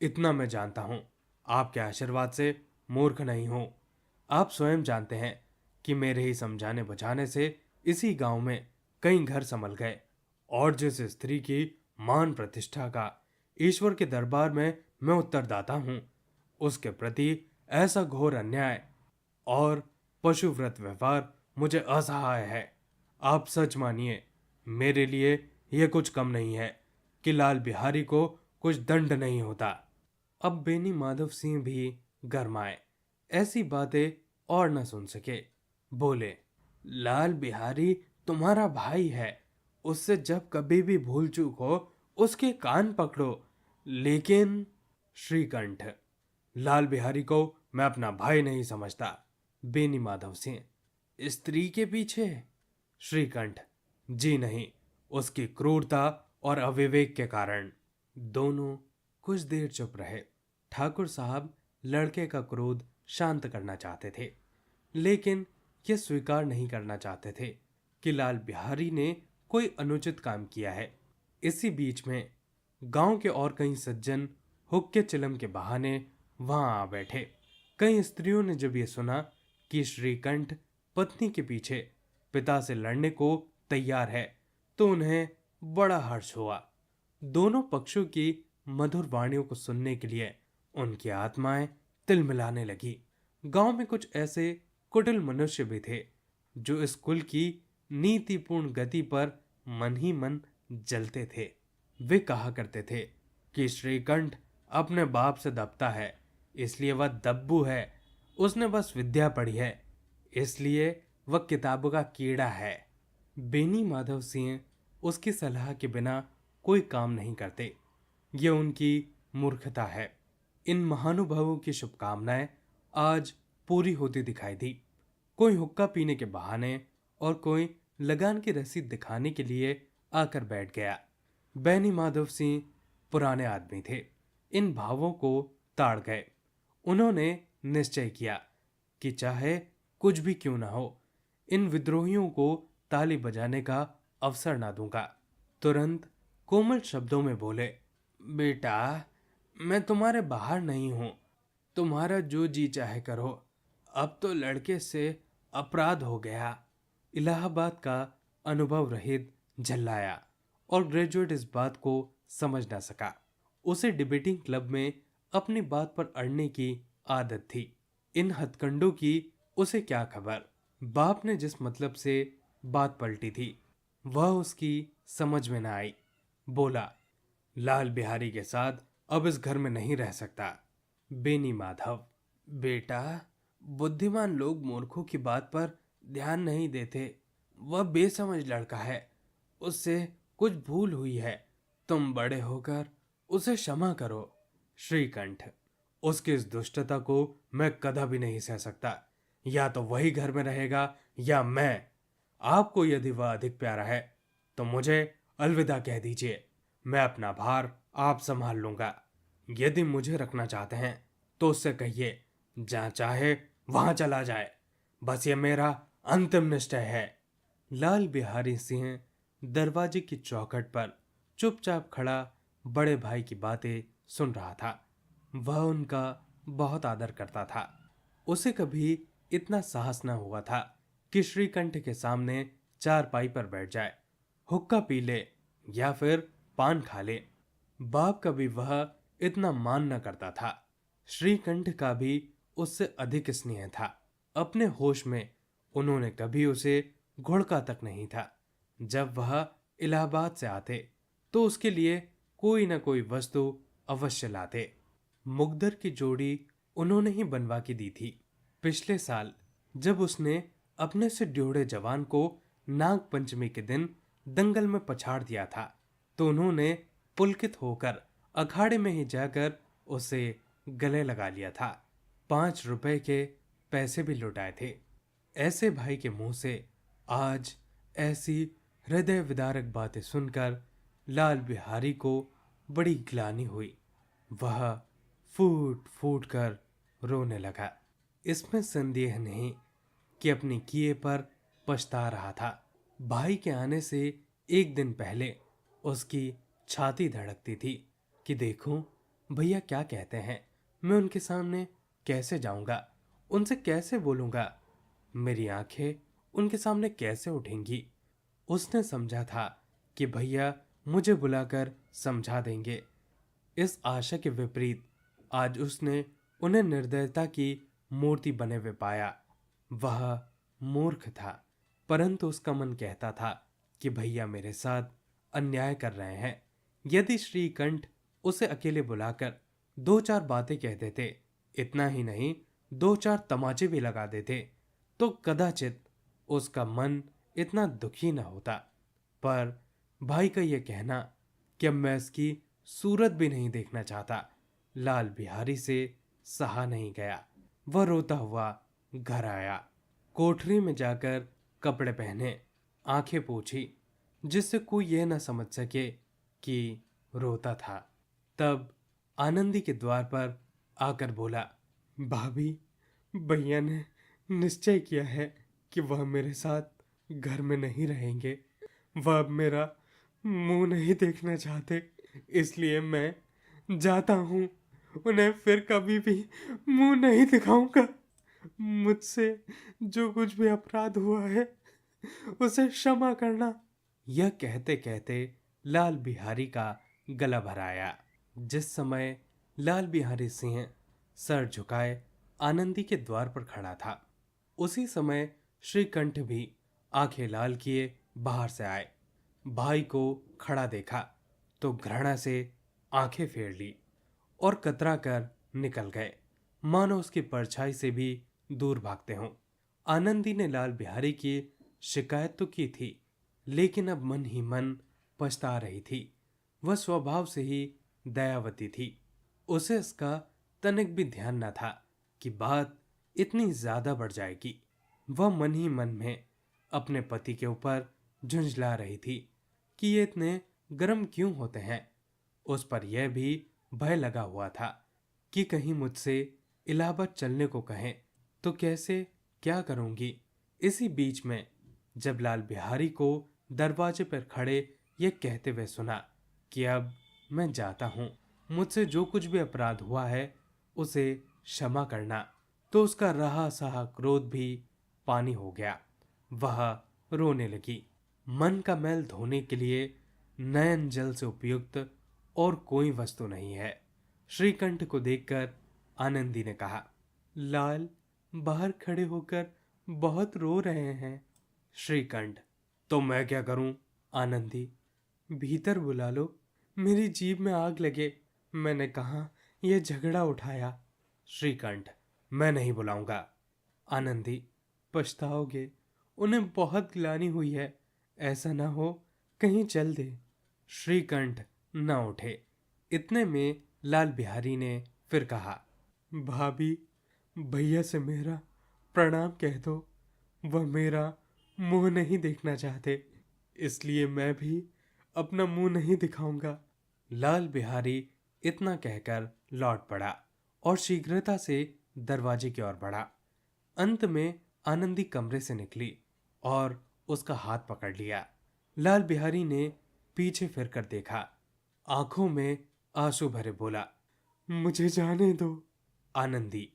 इतना मैं जानता हूं, आपके आशीर्वाद से मूर्ख नहीं हूं। आप स्वयं जानते हैं कि मेरे ही समझाने बुझाने से इसी गांव में कई घर संभल गए, और जिस स्त्री की मान प्रतिष्ठा का ईश्वर के दरबार में मैं उत्तरदाता हूं, उसके प्रति ऐसा घोर अन्याय और पशुव्रत व्यवहार मुझे असहाय है। आप सच मानिए, मेरे लिए यह कुछ कम नहीं है कि लाल बिहारी को कुछ दंड नहीं होता। अब बेनी माधव सिंह भी गरमाए, ऐसी बातें और न सुन सके। बोले, लाल बिहारी तुम्हारा भाई है, उससे जब कभी भी भूल चूक हो उसके कान पकड़ो। लेकिन श्रीकंठ, लाल बिहारी को मैं अपना भाई नहीं समझता। बेनी माधव सिंह, स्त्री के पीछे? श्रीकंठ, जी नहीं, उसकी क्रूरता और अविवेक के कारण। दोनों कुछ देर चुप रहे। ठाकुर साहब लड़के का क्रोध शांत करना चाहते थे, लेकिन यह स्वीकार नहीं करना चाहते थे कि लाल बिहारी ने कोई अनुचित काम किया है। इसी बीच में गांव के और कई सज्जन हुक्के चिलम के बहाने वहां आ बैठे। कई स्त्रियों ने जब यह सुना कि श्रीकंठ पत्नी के पीछे पिता से लड़ने को तैयार है, तो उन्हें बड़ा हर्ष हुआ। दोनों पक्षों की मधुर वाणियों को सुनने के लिए उनकी आत्माएं तिलमिलाने लगी। गांव में कुछ ऐसे कुटिल मनुष्य भी थे जो इस कुल की नीतिपूर्ण गति पर मन ही मन जलते थे। वे कहा करते थे कि श्रीकंठ अपने बाप से दबता है, इसलिए वह दब्बू है। उसने बस विद्या पढ़ी है, इसलिए वह किताबों का कीड़ा है। बेनी माधव सिंह उसकी सलाह के बिना कोई काम नहीं करते। यह उनकी मूर्खता है। इन महानुभावों की शुभकामनाएं आज पूरी होती दिखाई दी। कोई हुक्का पीने के बहाने और कोई लगान की रसीद दिखाने के लिए आकर बैठ गया। बेनी माधव सिंह पुराने आदमी थे, इन भावों को ताड़ गए। उन्होंने निश्चय किया कि चाहे कुछ भी क्यों ना हो, इन विद्रोहियों को ताली बजाने का अवसर ना दूंगा। तुरंत कोमल शब्दों में बोले, बेटा, मैं तुम्हारे बाहर नहीं हूं, तुम्हारा जो जी चाहे करो। अब तो लड़के से अपराध हो गया। इलाहाबाद का अनुभव रहित झल्लाया और ग्रेजुएट इस बात को समझ ना सका। उसे डिबेटिंग क्लब में अपनी बात पर अड़ने की आदत थी। इन हथकंडों की उसे क्या खबर। बाप ने जिस मतलब से बात पलटी थी वह उसकी समझ में न आई। बोला, लाल बिहारी के साथ अब इस घर में नहीं रह सकता। बेनी माधव, बेटा, बुद्धिमान लोग मूर्खों की बात पर ध्यान नहीं देते। वह बेसमझ लड़का है, उससे कुछ भूल हुई है। तुम बड़े होकर उसे क्षमा करो। श्रीकंठ, उसकी इस दुष्टता को मैं कदा भी नहीं सह सकता। या तो वही घर में रहेगा या मैं। आपको यदि वह अधिक प्यारा है तो मुझे अलविदा कह दीजिए। मैं अपना भार आप संभाल लूंगा। यदि मुझे रखना चाहते हैं तो उससे कहिए जहां चाहे वहां चला जाए। बस ये मेरा अंतिम निश्चय है। लाल बिहारी सिंह दरवाजे की चौखट पर चुपचाप खड़ा बड़े भाई की बातें सुन रहा था। वह उनका बहुत आदर करता था। उसे कभी इतना साहस न हुआ था कि श्रीकंठ के सामने चारपाई पर बैठ जाए, हुक्का पी ले या फिर पान खा ले। बाप का भी वह इतना मान न करता था। श्रीकंठ का भी उससे अधिक स्नेह था। अपने होश में उन्होंने कभी उसे घुड़का तक नहीं था। जब वह इलाहाबाद से आते तो उसके लिए कोई न कोई वस्तु अवश्य लाते। मुकद्दर की जोड़ी उन्होंने ही बनवा के दी थी। पिछले साल जब उसने अपने से ड्योढ़े जवान को नाग पंचमी के दिन दंगल में पछाड़ दिया था तो उन्होंने पुलकित होकर अखाड़े में ही जाकर उसे गले लगा लिया था। 5 रुपए के पैसे भी लुटाए थे। ऐसे भाई के मुंह से आज ऐसी हृदय विदारक बातें सुनकर लाल बिहारी को बड़ी ग्लानि हुई। वह फूट फूट कर रोने लगा। इसमें संदेह नहीं कि अपने किए पर पछता रहा था। भाई के आने से एक दिन पहले उसकी छाती धड़कती थी कि देखूं भैया क्या कहते हैं, मैं उनके सामने कैसे जाऊंगा, उनसे कैसे बोलूंगा, मेरी आंखें उनके सामने कैसे उठेंगी। उसने समझा था कि भैया मुझे बुलाकर समझा देंगे। इस आशा के विपरीत आज उसने उन्हें निर्दयता की मूर्ति बने हुए पाया। वह मूर्ख था, परंतु उसका मन कहता था कि भैया मेरे साथ अन्याय कर रहे हैं। यदि श्रीकंठ उसे अकेले बुलाकर 2-4 बातें कह देते, इतना ही नहीं 2-4 तमाचे भी लगा देते, तो कदाचित उसका मन इतना दुखी न होता। पर भाई का यह कहना कि अब मैं इसकी सूरत भी नहीं देखना चाहता, लाल बिहारी से सहा नहीं गया। वह रोता हुआ घर आया। कोठरी में जाकर कपड़े पहने, आंखें पोंछी, जिससे कोई यह न समझ सके कि रोता था। तब आनंदी के द्वार पर आकर बोला, भाभी, भैया ने निश्चय किया है कि वह मेरे साथ घर में नहीं रहेंगे। वह अब मेरा मुंह नहीं देखना चाहते, इसलिए मैं जाता हूँ। उन्हें फिर कभी भी मुंह नहीं दिखाऊंगा। मुझसे जो कुछ भी अपराध हुआ है उसे क्षमा करना। यह कहते कहते लाल बिहारी का गला भराया। जिस समय लाल बिहारी सिंह सर झुकाए आनंदी के द्वार पर खड़ा था, उसी समय श्रीकंठ भी आंखें लाल किए बाहर से आए। भाई को खड़ा देखा तो घृणा से आंखें फेर ली और कतरा कर निकल गए, मानो उसकी परछाई से भी दूर भागते हों। आनंदी ने लाल बिहारी की शिकायत तो की थी, लेकिन अब मन ही मन पछता रही थी। वह स्वभाव से ही दयावती थी। उसे इसका तनिक भी ध्यान न था कि बात इतनी ज्यादा बढ़ जाएगी। वह मन ही मन में अपने पति के ऊपर झुंझला रही थी कि ये इतने गर्म क्यों होते हैं। उस पर यह भी भय लगा हुआ था कि कहीं मुझसे इलाहाबाद चलने को कहें तो कैसे क्या करूंगी। इसी बीच में जब लाल बिहारी को दरवाजे पर खड़े ये कहते हुए सुना कि अब मैं जाता हूं, मुझसे जो कुछ भी अपराध हुआ है उसे क्षमा करना, तो उसका रहा सहा क्रोध भी पानी हो गया। वह रोने लगी। मन का मैल धोने के लिए नयन जल से उपयुक्त और कोई वस्तु नहीं है। श्रीकंठ को देखकर आनंदी ने कहा, लाल बाहर खड़े होकर बहुत रो रहे हैं। श्रीकंठ, तो मैं क्या करूं? आनंदी, भीतर बुला लो, मेरी जीभ में आग लगे, मैंने कहा यह झगड़ा उठाया। श्रीकंठ, मैं नहीं बुलाऊंगा। आनंदी, पछताओगे, उन्हें बहुत ग्लानि हुई है, ऐसा ना हो कहीं चल दे। श्रीकंठ न उठे। इतने में लाल बिहारी ने फिर कहा, भाभी, भैया से मेरा प्रणाम कह दो, वह मेरा मुंह नहीं देखना चाहते, इसलिए मैं भी अपना मुंह नहीं दिखाऊंगा। लाल बिहारी इतना कहकर लौट पड़ा और शीघ्रता से दरवाजे की ओर बढ़ा। अंत में आनंदी कमरे से निकली और उसका हाथ पकड़ लिया। लाल बिहारी ने पीछे फिरकर देखा, आंखों में आंसू भरे बोला, मुझे जाने दो। आनंदी,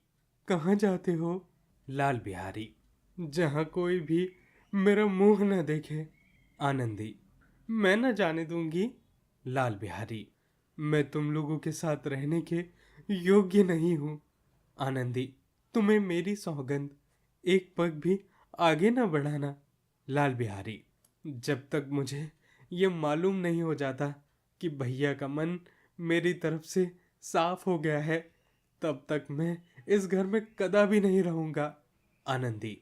कहाँ जाते हो? लाल बिहारी, जहाँ कोई भी मेरा मुंह न देखे। आनंदी, मैं न जाने दूंगी। लाल बिहारी, मैं तुम लोगों के साथ रहने के योग्य नहीं हूँ। आनंदी, तुम्हें मेरी सौगंध, एक पग भी आगे न बढ़ाना। लाल बिहारी, जब तक मुझे ये मालूम नहीं हो जाता कि भैया का मन मेरी तरफ से साफ हो गया है, तब तक मैं इस घर में कदा भी नहीं रहूंगा। आनंदी,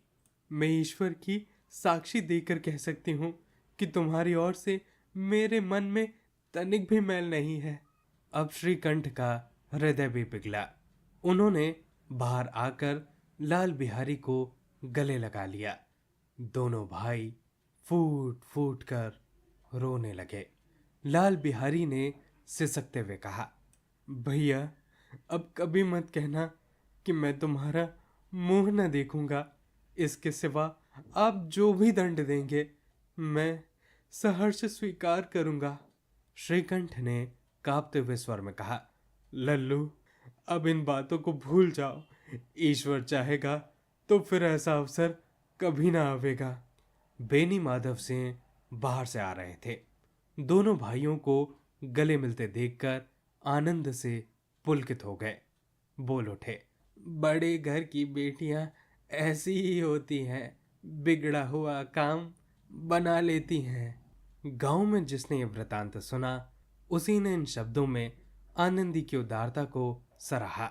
मैं ईश्वर की साक्षी देकर कह सकती हूँ कि तुम्हारी ओर से मेरे मन में तनिक भी मैल नहीं है। अब श्रीकंठ का हृदय भी पिघला। उन्होंने बाहर आकर लाल बिहारी को गले लगा लिया। दोनों भाई फूट फूट कर रोने लगे। लाल बिहारी ने सिसकते हुए कहा, भैया, अब कभी मत कहना कि मैं तुम्हारा मुंह न देखूंगा। इसके सिवा आप जो भी दंड देंगे मैं सहर्ष स्वीकार करूंगा। श्रीकंठ ने कांपते हुए स्वर में कहा, लल्लू, अब इन बातों को भूल जाओ। ईश्वर चाहेगा तो फिर ऐसा अवसर कभी ना आवेगा। बेनी माधव सिंह बाहर से आ रहे थे। दोनों भाइयों को गले मिलते देखकर आनंद से पुलकित हो गए। बोल उठे, बड़े घर की बेटियां ऐसी ही होती हैं, बिगड़ा हुआ काम बना लेती हैं। गांव में जिसने ये वृतांत सुना, उसी ने इन शब्दों में आनंदी की उदारता को सराहा।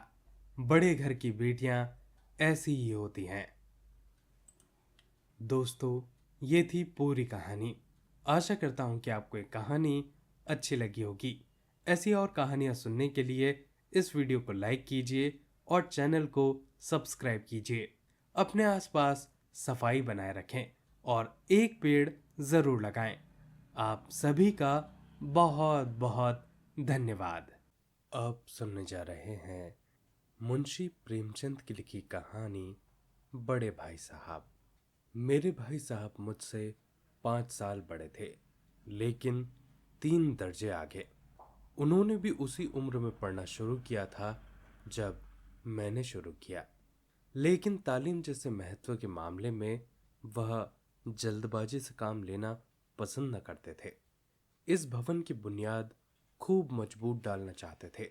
बड़े घर की बेटियां ऐसी ही होती हैं। दोस्तों, ये थी पूरी कहानी। आशा करता हूँ कि आपको ये कहानी अच्छी लगी होगी। ऐसी और कहानियाँ सुनने के लिए इस वीडियो को लाइक कीजिए और चैनल को सब्सक्राइब कीजिए। अपने आसपास सफाई बनाए रखें और एक पेड़ ज़रूर लगाएं। आप सभी का बहुत बहुत धन्यवाद। अब सुनने जा रहे हैं मुंशी प्रेमचंद की लिखी कहानी, बड़े भाई साहब। मेरे भाई साहब मुझसे 5 साल बड़े थे, लेकिन 3 दर्जे आगे। उन्होंने भी उसी उम्र में पढ़ना शुरू किया था जब मैंने शुरू किया, लेकिन तालीम जैसे महत्व के मामले में वह जल्दबाजी से काम लेना पसंद न करते थे। इस भवन की बुनियाद खूब मजबूत डालना चाहते थे,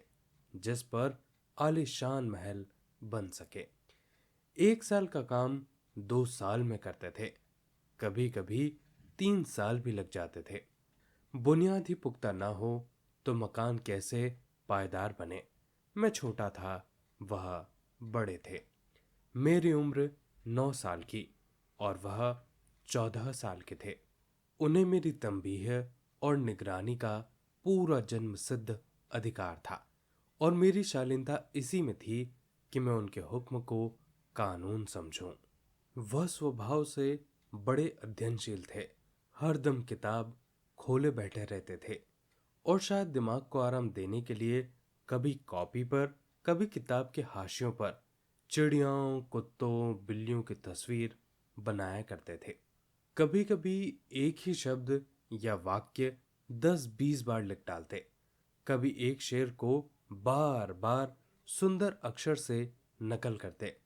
जिस पर आलीशान महल बन सके। 1 साल का काम 2 साल में करते थे, कभी कभी 3 साल भी लग जाते थे। बुनियाद ही पुख्ता ना हो तो मकान कैसे पायदार बने। मैं छोटा था, वह बड़े थे। मेरी उम्र 9 साल की और वह 14 साल के थे। उन्हें मेरी तंबीह और निगरानी का पूरा जन्म सिद्ध अधिकार था, और मेरी शालीनता इसी में थी कि मैं उनके हुक्म को कानून समझूं। वह स्वभाव से बड़े अध्ययनशील थे, हरदम किताब खोले बैठे रहते थे, और शायद दिमाग को आराम देने के लिए कभी कॉपी पर, कभी किताब के हाशियों पर चिड़ियाओं, कुत्तों, बिल्लियों की तस्वीर बनाया करते थे। कभी कभी एक ही शब्द या वाक्य 10-20 बार लिख डालते। कभी एक शेर को बार बार सुंदर अक्षर से नकल करते।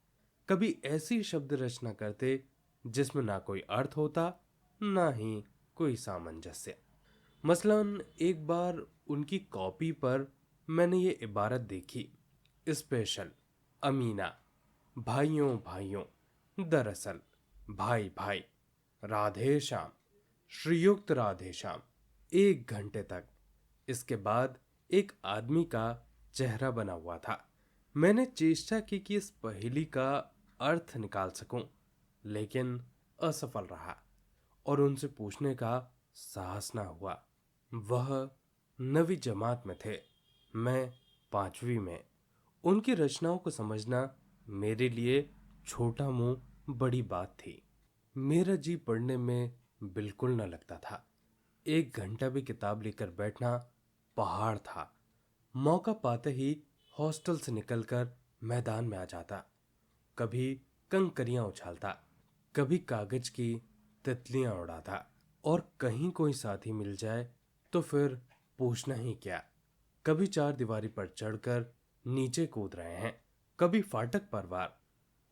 कभी ऐसी शब्द रचना करते जिसमें ना कोई अर्थ होता, ना ही कोई सामंजस्य। मसलन एक बार उनकी कॉपी पर मैंने ये इबारत देखी, स्पेशल, अमीना, भाइयों भाइयों, दरअसल, भाई भाई, राधे श्याम, श्रीयुक्त राधे श्याम। 1 घंटे तक। इसके बाद एक आदमी का चेहरा बना हुआ था। मैंने चेष्टा की कि इस पहेली का अर्थ निकाल सकूं, लेकिन असफल रहा और उनसे पूछने का साहस ना हुआ। वह 9वीं जमात में थे, मैं 5वीं में। उनकी रचनाओं को समझना मेरे लिए छोटा मुंह बड़ी बात थी। मेरा जी पढ़ने में बिल्कुल न लगता था। 1 घंटा भी किताब लेकर बैठना पहाड़ था। मौका पाते ही हॉस्टल से निकलकर मैदान में आ जाता। कभी कंकरियां उछालता, कभी कागज की तितलियां उड़ाता, और कहीं कोई साथी मिल जाए तो फिर पूछना ही क्या। कभी 4 दीवारी पर चढ़कर नीचे कूद रहे हैं, कभी फाटक पर वार,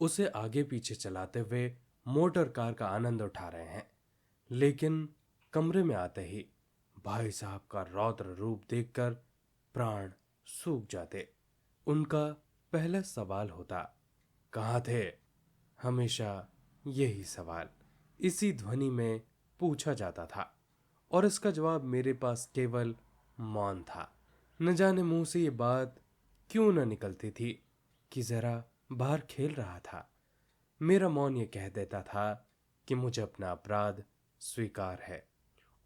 उसे आगे पीछे चलाते हुए मोटर कार का आनंद उठा रहे हैं। लेकिन कमरे में आते ही भाई साहब का रौद्र रूप देखकर प्राण सूख जाते। उनका पहला सवाल होता, कहाँ थे? हमेशा यही सवाल इसी ध्वनि में पूछा जाता था और इसका जवाब मेरे पास केवल मौन था। न जाने मुंह से ये बात क्यों न निकलती थी कि जरा बाहर खेल रहा था। मेरा मौन ये कह देता था कि मुझे अपना अपराध स्वीकार है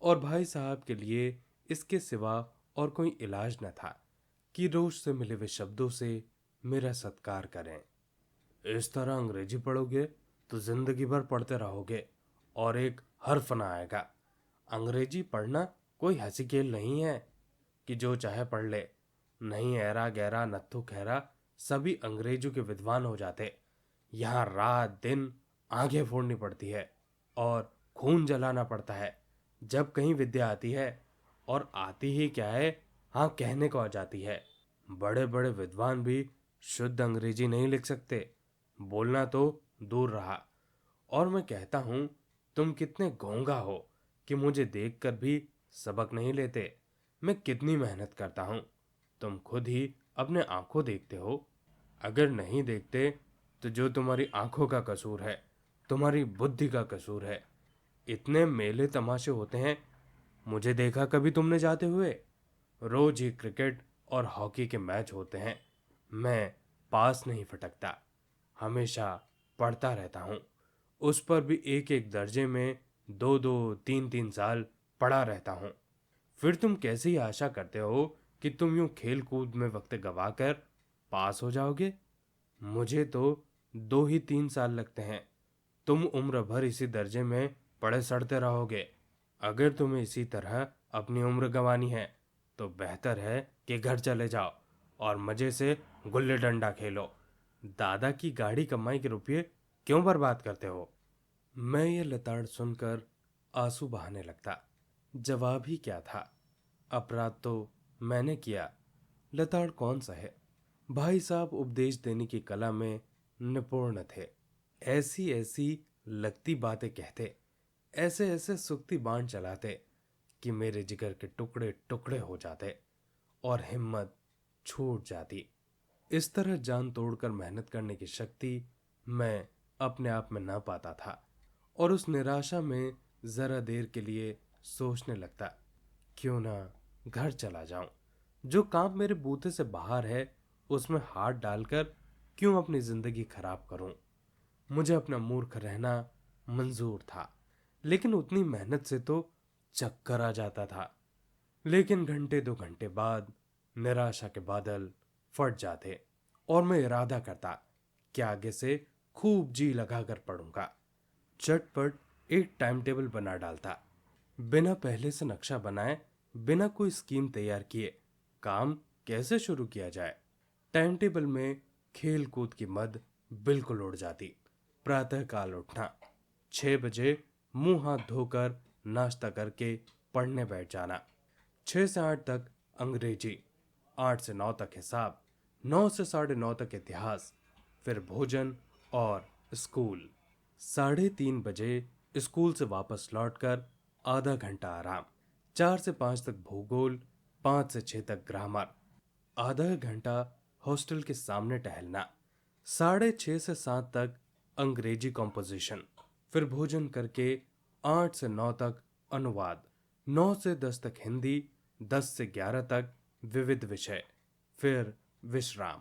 और भाई साहब के लिए इसके सिवा और कोई इलाज न था कि रोज से मिले हुए शब्दों से मेरा सत्कार करें। इस तरह अंग्रेजी पढ़ोगे तो जिंदगी भर पढ़ते रहोगे और एक हर्फ ना आएगा। अंग्रेजी पढ़ना कोई हंसी खेल नहीं है कि जो चाहे पढ़ ले। नहीं, ऐरा गहरा नत्थु खैरा सभी अंग्रेजों के विद्वान हो जाते। यहाँ रात दिन आंखें फोड़नी पड़ती है और खून जलाना पड़ता है जब कहीं विद्या आती है। और आती ही क्या है, हाँ कहने को आ जाती है। बड़े बड़े विद्वान भी शुद्ध अंग्रेजी नहीं लिख सकते, बोलना तो दूर रहा। और मैं कहता हूं, तुम कितने गूंगा हो कि मुझे देखकर भी सबक नहीं लेते। मैं कितनी मेहनत करता हूं, तुम खुद ही अपने आंखों देखते हो। अगर नहीं देखते तो जो तुम्हारी आंखों का कसूर है, तुम्हारी बुद्धि का कसूर है। इतने मेले तमाशे होते हैं, मुझे देखा कभी तुमने जाते हुए? रोज ही क्रिकेट और हॉकी के मैच होते हैं, मैं पास नहीं फटकता, हमेशा पढ़ता रहता हूँ। उस पर भी एक एक दर्जे में 2-2, 3-3 साल पढ़ा रहता हूँ। फिर तुम कैसे ही आशा करते हो कि तुम यूं खेल कूद में वक्त गवाकर पास हो जाओगे? मुझे तो 2 ही 3 साल लगते हैं। तुम उम्र भर इसी दर्जे में पड़े सड़ते रहोगे। अगर तुम्हें इसी तरह अपनी उम्र गंवानी है तो बेहतर है कि घर चले जाओ और मजे से गुल्ली डंडा खेलो। दादा की गाड़ी कमाई के रुपये क्यों बर्बाद करते हो? मैं ये लताड़ सुनकर आंसू बहाने लगता। जवाब ही क्या था? अपराध तो मैंने किया, लताड़ कौन सा है? भाई साहब उपदेश देने की कला में निपुण थे। ऐसी ऐसी लगती बातें कहते, ऐसे ऐसे सुक्ति बाण चलाते कि मेरे जिगर के टुकड़े टुकड़े हो जाते और हिम्मत छूट जाती। इस तरह जान तोड़कर मेहनत करने की शक्ति मैं अपने आप में ना पाता था और उस निराशा में जरा देर के लिए सोचने लगता, क्यों ना घर चला जाऊं। जो काम मेरे बूते से बाहर है उसमें हाथ डालकर क्यों अपनी जिंदगी खराब करूं। मुझे अपना मूर्ख रहना मंजूर था, लेकिन उतनी मेहनत से तो चक्कर आ जाता था। लेकिन घंटे 2 घंटे बाद निराशा के बादल फट जाते और मैं इरादा करता कि आगे से खूब जी लगाकर पढ़ूंगा। झटपट एक टाइम टेबल बना डालता, बिना पहले से नक्शा बनाए, बिना कोई स्कीम तैयार किए काम कैसे शुरू किया जाए। टाइम टेबल में खेल कूद की मद बिल्कुल उड़ जाती। प्रातः काल उठना, 6 बजे मुंह हाथ धोकर नाश्ता करके पढ़ने बैठ जाना। 6 से 8 तक अंग्रेजी, 8 से 9 तक हिसाब, 9 से 9:30 तक इतिहास, फिर भोजन और स्कूल। 3:30 बजे स्कूल से वापस लौटकर आधा घंटा आराम। 4 से 5 तक भूगोल, 5 से 6 तक ग्रामर, आधा घंटा हॉस्टल के सामने टहलना। 6:30 से 7 तक अंग्रेजी कॉम्पोजिशन, फिर भोजन करके 8 से 9 तक अनुवाद, 9 से 10 तक हिंदी, 10 से 11 तक विविध विषय, फिर विश्राम।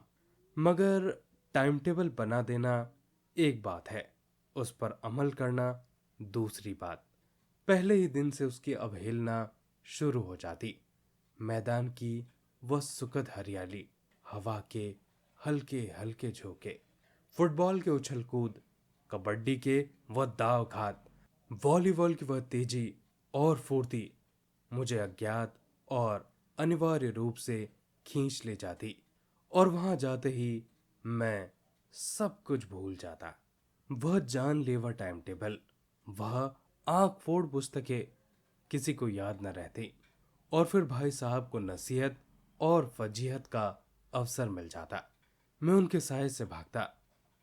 मगर टाइम टेबल बना देना एक बात है, उस पर अमल करना दूसरी बात। पहले ही दिन से उसकी अवहेलना शुरू हो जाती। मैदान की वह सुखद हरियाली, हवा के हल्के हल्के झोंके, फुटबॉल के उछल कूद, कबड्डी के वह दाव घात, वॉलीबॉल की वह तेजी और फुर्ती मुझे अज्ञात और अनिवार्य रूप से खींच ले जाती और वहां जाते ही मैं सब कुछ भूल जाता। वह जानलेवा टाइम टेबल, वह आंख फोड़ पुस्तकें किसी को याद न रहती और फिर भाई साहब को नसीहत और फजीहत का अवसर मिल जाता। मैं उनके साय से भागता,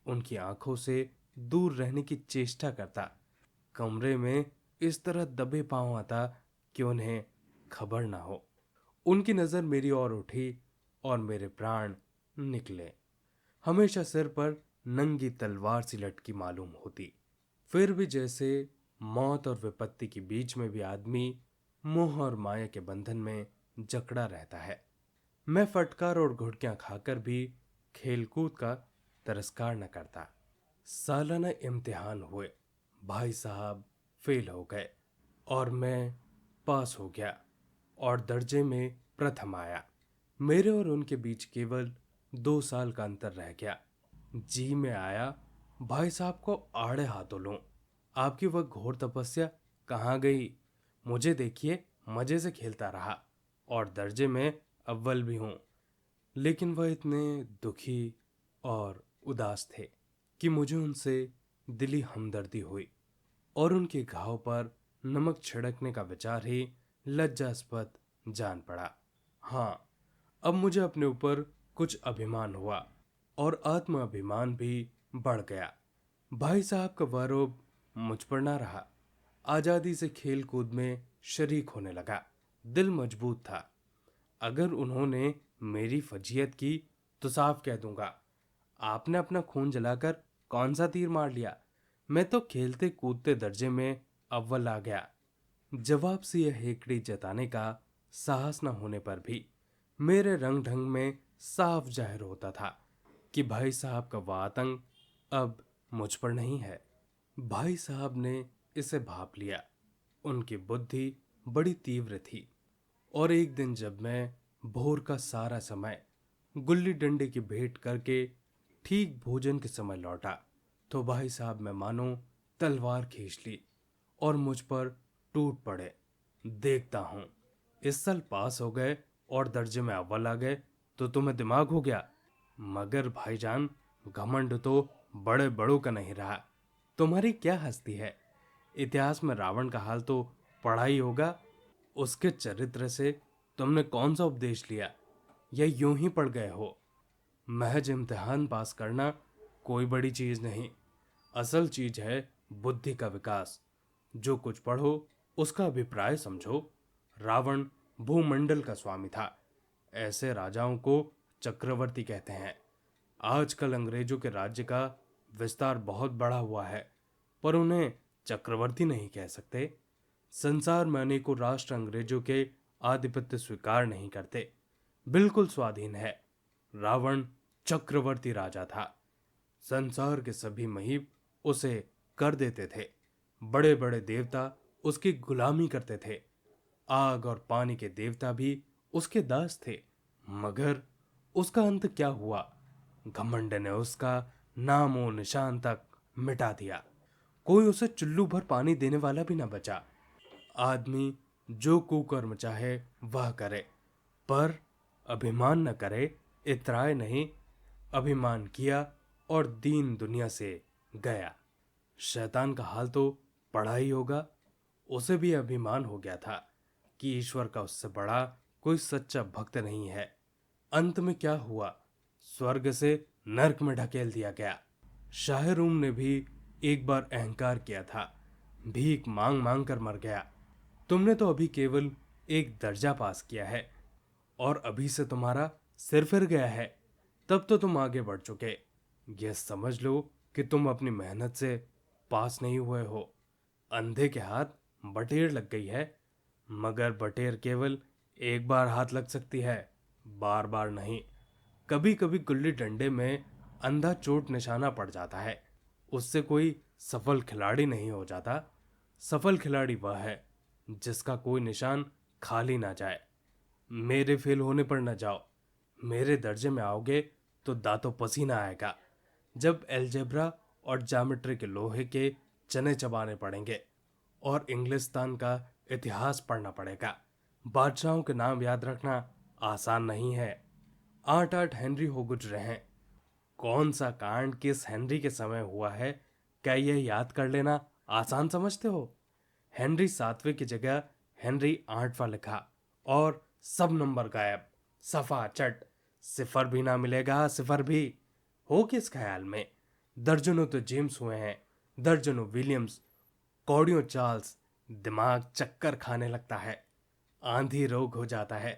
उनकी आंखों से दूर रहने की चेष्टा करता। कमरे में इस तरह दबे पांव आता कि उन्हें खबर ना हो। उनकी नजर मेरी ओर उठी और मेरे प्राण निकले। हमेशा सिर पर नंगी तलवार सी लटकी मालूम होती। फिर भी जैसे मौत और विपत्ति के बीच में भी आदमी मोह और माया के बंधन में जकड़ा रहता है। मैं फटकार और घुटकियां खाकर भी खेलकूद का तिरस्कार न करता। सालाना इम्तिहान हुए। भाई साहब फेल हो गए और मैं पास हो गया और दर्जे में प्रथम आया। मेरे और उनके बीच केवल 2 साल का अंतर रह गया। जी में आया भाई साहब को आड़े हाथों लूं। आपकी वह घोर तपस्या कहाँ गई? मुझे देखिए, मजे से खेलता रहा और दर्जे में अव्वल भी हूं। लेकिन वह इतने दुखी और उदास थे कि मुझे उनसे दिली हमदर्दी हुई और उनके घाव पर नमक छिड़कने का विचार ही लज्जास्पद जान पड़ा। हाँ, अब मुझे अपने ऊपर कुछ अभिमान हुआ और आत्माभिमान भी बढ़ गया। भाई साहब का वारोब मुझ पर ना रहा। आजादी से खेल कूद में शरीक होने लगा। दिल मजबूत था। अगर उन्होंने मेरी फजीयत की तो साफ कह दूंगा, आपने अपना खून जलाकर कौन सा तीर मार लिया? मैं तो खेलते कूदते दर्जे में अव्वल आ गया। जवाब से यह हेकड़ी जताने का साहस न होने पर भी मेरे रंग ढंग में साफ जाहिर होता था कि भाई साहब का वह आतंक अब मुझ पर नहीं है। भाई साहब ने इसे भाप लिया। उनकी बुद्धि बड़ी तीव्र थी और एक दिन जब मैं भोर का सारा समय गुल्ली डंडे की भेंट करके ठीक भोजन के समय लौटा तो भाई साहब मैं मानो तलवार खींच ली और मुझ पर टूट पड़े। देखता हूं, इस साल पास हो गए और दर्जे में अव्वल आ गए तो तुम्हें दिमाग हो गया। मगर भाईजान, घमंड तो बड़े बड़ों का नहीं रहा। तुम्हारी क्या हस्ती है? इतिहास में रावण का हाल तो पढ़ा ही होगा। उसके चरित्र से तुमने कौन सा उपदेश लिया या यूं ही पढ़ गए हो? महज इम्तिहान पास करना कोई बड़ी चीज नहीं। असल चीज है बुद्धि का विकास। जो कुछ पढ़ो उसका अभिप्राय समझो। रावण भूमंडल का स्वामी था। ऐसे राजाओं को चक्रवर्ती कहते हैं। आजकल अंग्रेजों के राज्य का विस्तार बहुत बढ़ा हुआ है, पर उन्हें चक्रवर्ती नहीं कह सकते। संसार में अनेकों राष्ट्र अंग्रेजों के आधिपत्य स्वीकार नहीं करते, बिल्कुल स्वाधीन है। रावण चक्रवर्ती राजा था। संसार के सभी महीप उसे कर देते थे। बड़े बड़े देवता उसकी गुलामी करते थे। आग और पानी के देवता भी उसके दास थे। मगर उसका अंत क्या हुआ? घमंड ने उसका नामो निशान तक मिटा दिया। कोई उसे चुल्लू भर पानी देने वाला भी न बचा। आदमी जो कुकर्म चाहे वह करे, पर अभिमान न करे, इतराए नहीं। अभिमान किया और दीन दुनिया से गया। शैतान का हाल तो पढ़ा ही होगा। उसे भी अभिमान हो गया था कि ईश्वर का उससे बड़ा कोई सच्चा भक्त नहीं है। अंत में क्या हुआ? स्वर्ग से नरक में ढकेल दिया गया। शाहरुम ने भी एक बार अहंकार किया था। भीख मांग मांग कर मर गया। तुमने तो अभी केवल एक दर्जा पास किया है और अभी से तुम्हारा सिर फिर गया है। तब तो तुम आगे बढ़ चुके। यह समझ लो कि तुम अपनी मेहनत से पास नहीं हुए हो। अंधे के हाथ बटेर लग गई है, मगर बटेर केवल एक बार हाथ लग सकती है, बार बार नहीं। कभी कभी गुल्ली डंडे में अंधा चोट निशाना पड़ जाता है, उससे कोई सफल खिलाड़ी नहीं हो जाता। सफल खिलाड़ी वह है जिसका कोई निशान खाली ना जाए। मेरे फेल होने पर न जाओ। मेरे दर्जे में आओगे तो दांतों पसीना आएगा जब एलजेब्रा और ज्योमेट्री के लोहे के चने चबाने पड़ेंगे और इंग्लिस्तान का इतिहास पढ़ना पड़ेगा। बादशाहों के नाम याद रखना आसान नहीं है। 8-8 हेनरी हो गुजरे हैं। कौन सा कांड किस हेनरी के समय हुआ है, क्या यह याद कर लेना आसान समझते हो? हेनरी 7वें की जगह हेनरी 8वां लिखा और सब नंबर गायब। सफा चट। सिफर भी ना मिलेगा, सिफर भी। हो किस ख्याल में? दर्जनों तो जेम्स हुए हैं, दर्जनों विलियम्स, कौड़ियों चार्ल्स। दिमाग चक्कर खाने लगता है, आंधी रोग हो जाता है।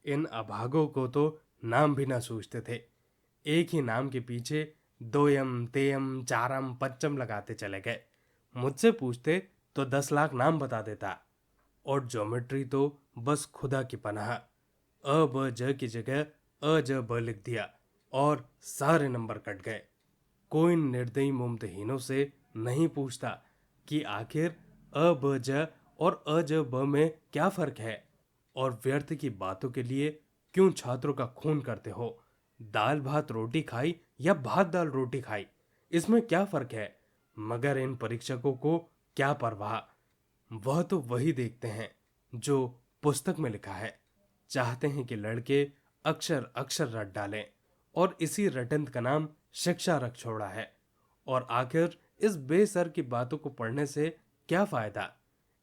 इन अभागों को तो नाम भी ना सूझते थे। एक ही नाम के पीछे दोयम तेयम चारम पंचम लगाते चले गए। मुझसे पूछते तो 10 लाख नाम बता देता। और ज्योमेट्री तो बस खुदा की पनाह। अ ब ज की जगह अ ज ब लिख दिया और सारे नंबर कट गए। कोई निर्दयी मुमतहीनों से नहीं पूछता कि आखिर अ ब ज और अ ज ब में क्या फर्क है, और व्यर्थ की बातों के लिए क्यों छात्रों का खून करते हो। दाल भात रोटी खाई या भात दाल रोटी खाई, इसमें क्या फर्क है। मगर इन परीक्षकों को क्या परवाह। वह तो वही देखते हैं जो पुस्तक में लिखा है। चाहते हैं कि लड़के अक्षर अक्षर रट डालें, और इसी रटंत का नाम शिक्षा रख छोड़ा है। और आखिर इस बेसर की बातों को पढ़ने से क्या फायदा।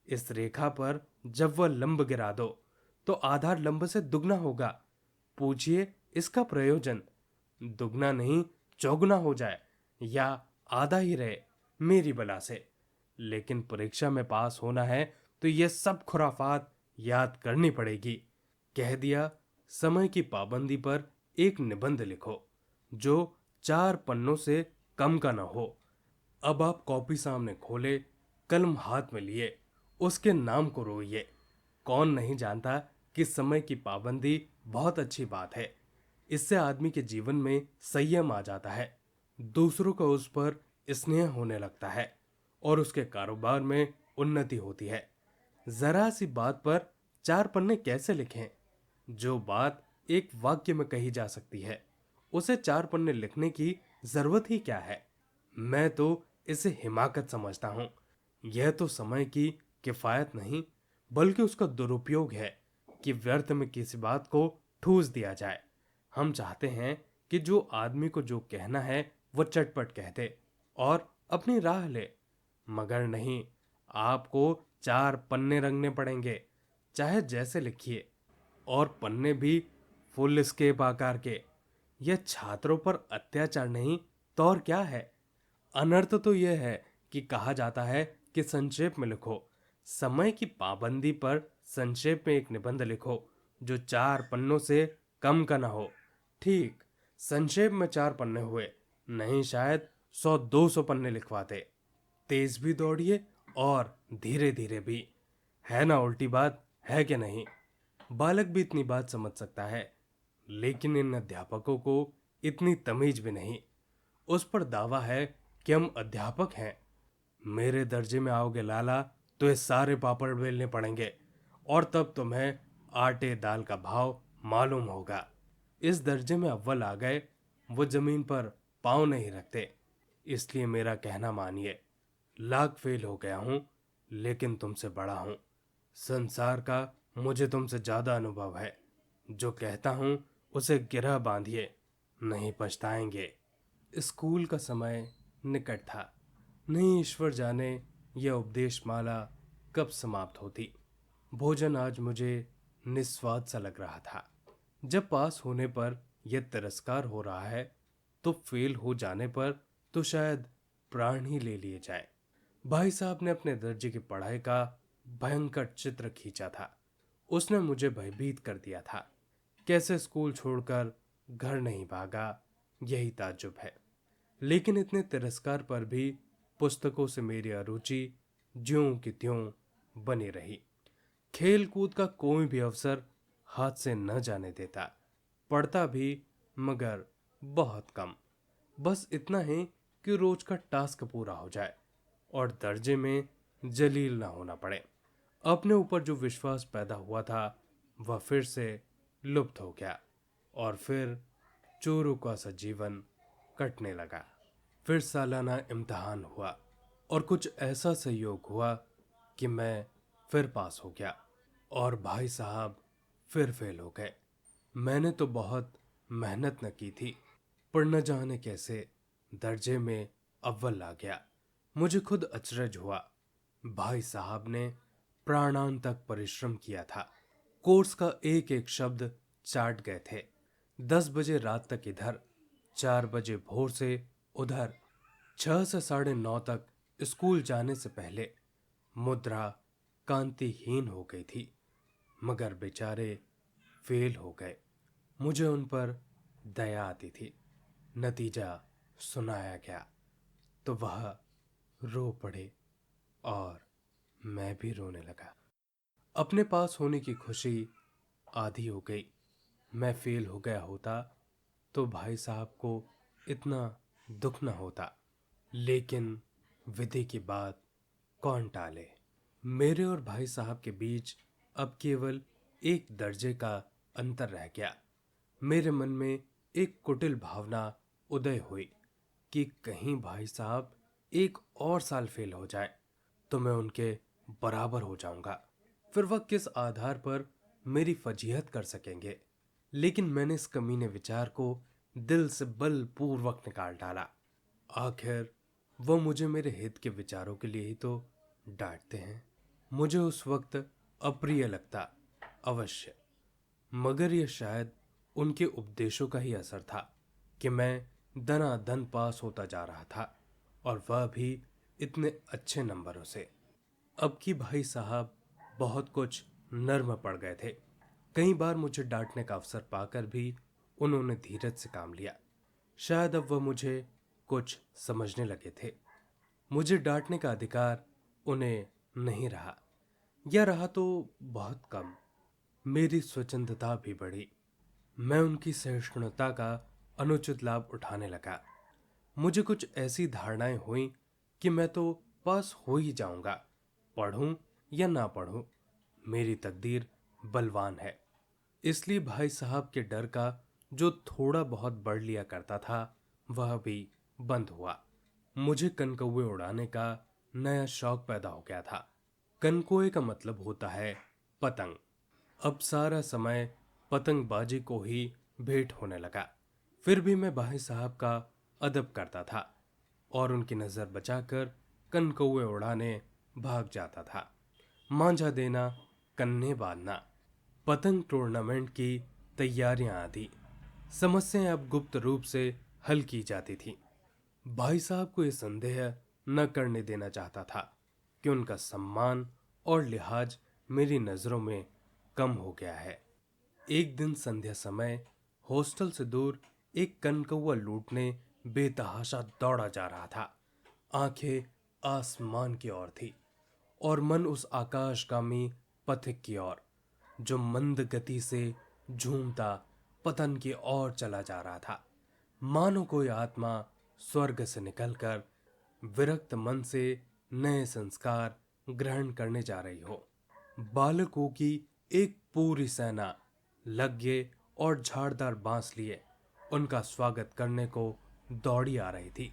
इस रेखा पर जब वह लंब गिरा दो तो आधार लंब से दुगना होगा। पूछिए इसका प्रयोजन। दुगना नहीं, चौगुना हो जाए या आधा ही रहे, मेरी बला से। लेकिन परीक्षा में पास होना है तो यह सब खुराफात याद करनी पड़ेगी। कह दिया, समय की पाबंदी पर एक निबंध लिखो जो 4 पन्नों से कम का ना हो। अब आप कॉपी सामने खोले, कलम हाथ में लिए, उसके नाम को रोइए। कौन नहीं जानता कि समय की पाबंदी बहुत अच्छी बात है। इससे आदमी के जीवन में संयम आ जाता है, दूसरों का उस पर स्नेह होने लगता है और उसके कारोबार में उन्नति होती है। जरा सी बात पर 4 पन्ने कैसे लिखें। जो बात एक वाक्य में कही जा सकती है उसे 4 पन्ने लिखने की जरूरत ही क्या है। मैं तो इसे हिमाकत समझता हूं। यह तो समय की किफायत नहीं बल्कि उसका दुरुपयोग है कि व्यर्थ में किसी बात को ठूस दिया जाए। हम चाहते हैं कि जो आदमी को जो कहना है वो चटपट कह दे और अपनी राह ले। मगर नहीं, आपको 4 पन्ने रंगने पड़ेंगे, चाहे जैसे लिखिए। और पन्ने भी फुल स्केप आकार के। यह छात्रों पर अत्याचार नहीं तो और क्या है। अनर्थ तो यह है कि कहा जाता है कि संक्षेप में लिखो। समय की पाबंदी पर संक्षेप में एक निबंध लिखो जो 4 पन्नों से कम का ना हो। ठीक, संक्षेप में 4 पन्ने हुए, नहीं शायद 100-200 पन्ने लिखवाते। तेज भी दौड़िए और धीरे धीरे भी। है ना उल्टी बात, है कि नहीं। बालक भी इतनी बात समझ सकता है, लेकिन इन अध्यापकों को इतनी तमीज भी नहीं। उस पर दावा है कि हम अध्यापक हैं। मेरे दर्जे में आओगे लाला तो ये सारे पापड़ बेलने पड़ेंगे, और तब तुम्हें आटे दाल का भाव मालूम होगा। इस दर्जे में अव्वल आ गए, वो जमीन पर पाँव नहीं रखते। इसलिए मेरा कहना मानिए। लाख फेल हो गया हूं लेकिन तुमसे बड़ा हूं। संसार का मुझे तुमसे ज्यादा अनुभव है। जो कहता हूं उसे गिरह बांधिए, नहीं पछताएंगे। स्कूल का समय निकट था। नहीं ईश्वर जाने यह उपदेश माला कब समाप्त होती। भोजन आज मुझे निस्वाद सा लग रहा था। जब पास होने पर यह तिरस्कार हो रहा है तो फेल हो जाने पर तो शायद प्राण ही ले लिए जाए। भाई साहब ने अपने दर्जे की पढ़ाई का भयंकर चित्र खींचा था। उसने मुझे भयभीत कर दिया था। कैसे स्कूल छोड़कर घर नहीं भागा, यही ताज्जुब है। लेकिन इतने तिरस्कार पर भी पुस्तकों से मेरी अरुचि ज्यों की त्यों बनी रही। खेल कूद का कोई भी अवसर हाथ से न जाने देता। पढ़ता भी, मगर बहुत कम। बस इतना है कि रोज का टास्क पूरा हो जाए और दर्जे में जलील ना होना पड़े। अपने ऊपर जो विश्वास पैदा हुआ था वह फिर से लुप्त हो गया, और फिर चोरों का सा जीवन कटने लगा। फिर सालाना इम्तिहान हुआ और कुछ ऐसा संयोग हुआ कि मैं फिर पास हो गया और भाई साहब फिर फेल हो गए। मैंने तो बहुत मेहनत न की थी, पर न जाने कैसे दर्जे में अव्वल आ गया। मुझे खुद अचरज हुआ। भाई साहब ने प्राणांत तक परिश्रम किया था। कोर्स का एक एक शब्द चाट गए थे। 10 बजे रात तक इधर, 4 बजे भोर से उधर, 6 से 9:30 तक स्कूल जाने से पहले मुद्रा कांतिहीन हो गई थी, मगर बेचारे फेल हो गए। मुझे उन पर दया आती थी। नतीजा सुनाया गया तो वह रो पड़े और मैं भी रोने लगा। अपने पास होने की खुशी आधी हो गई। मैं फेल हो गया होता तो भाई साहब को इतना दुख न होता, लेकिन विधि की बात कौन टाले। मेरे और भाई साहब के बीच अब केवल एक दर्जे का अंतर रह गया। मेरे मन में एक कुटिल भावना उदय हुई कि कहीं भाई साहब एक और साल फेल हो जाए तो मैं उनके बराबर हो जाऊंगा। फिर वह किस आधार पर मेरी फजीहत कर सकेंगे। लेकिन मैंने इस कमीने विचार को दिल से बलपूर्वक निकाल डाला। आखिर वो मुझे मेरे हित के विचारों के लिए ही तो डांटते हैं। मुझे उस वक्त अप्रिय लगता अवश्य, मगर यह शायद उनके उपदेशों का ही असर था कि मैं दनादन पास होता जा रहा था, और वह भी इतने अच्छे नंबरों से। अब की भाई साहब बहुत कुछ नर्म पड़ गए थे। कई बार मुझे डांटने का अवसर पाकर भी उन्होंने धीरज से काम लिया। शायद अब वह मुझे कुछ समझने लगे थे। मुझे डांटने का अधिकार उन्हें नहीं रहा, या रहा तो बहुत कम। मेरी स्वच्छंदता भी बढ़ी। मैं उनकी सहिष्णुता का अनुचित लाभ उठाने लगा। मुझे कुछ ऐसी धारणाएं हुई कि मैं तो पास हो ही जाऊंगा, पढ़ूं या ना पढ़ूं, मेरी तकदीर बलवान है। इसलिए भाई साहब के डर का जो थोड़ा बहुत बढ़ लिया करता था वह भी बंद हुआ। मुझे कनकौए उड़ाने का नया शौक पैदा हो गया था। कनकोए का मतलब होता है पतंग। अब सारा समय पतंगबाजी को ही भेंट होने लगा। फिर भी मैं भाई साहब का अदब करता था और उनकी नजर बचाकर कनकौए उड़ाने भाग जाता था। मांझा देना, कन्ने बांधना, पतंग टूर्नामेंट की तैयारियां आदि समस्याएं अब गुप्त रूप से हल की जाती थी। भाई साहब को यह संदेह न करने देना चाहता था कि उनका सम्मान और लिहाज मेरी नजरों में कम हो गया है। एक दिन संध्या समय हॉस्टल से दूर एक कनकौआ लूटने बेतहाशा दौड़ा जा रहा था। आंखें आसमान की ओर थी और मन उस आकाशगामी पथिक की ओर जो मंद गति से झूमता पतन की ओर चला जा रहा था। मानो कोई आत्मा स्वर्ग से निकलकर विरक्त मन से नए संस्कार ग्रहण करने जा रही हो। बालकों की एक पूरी सेना लग्गे और झाड़दार बांस लिए उनका स्वागत करने को दौड़ी आ रही थी।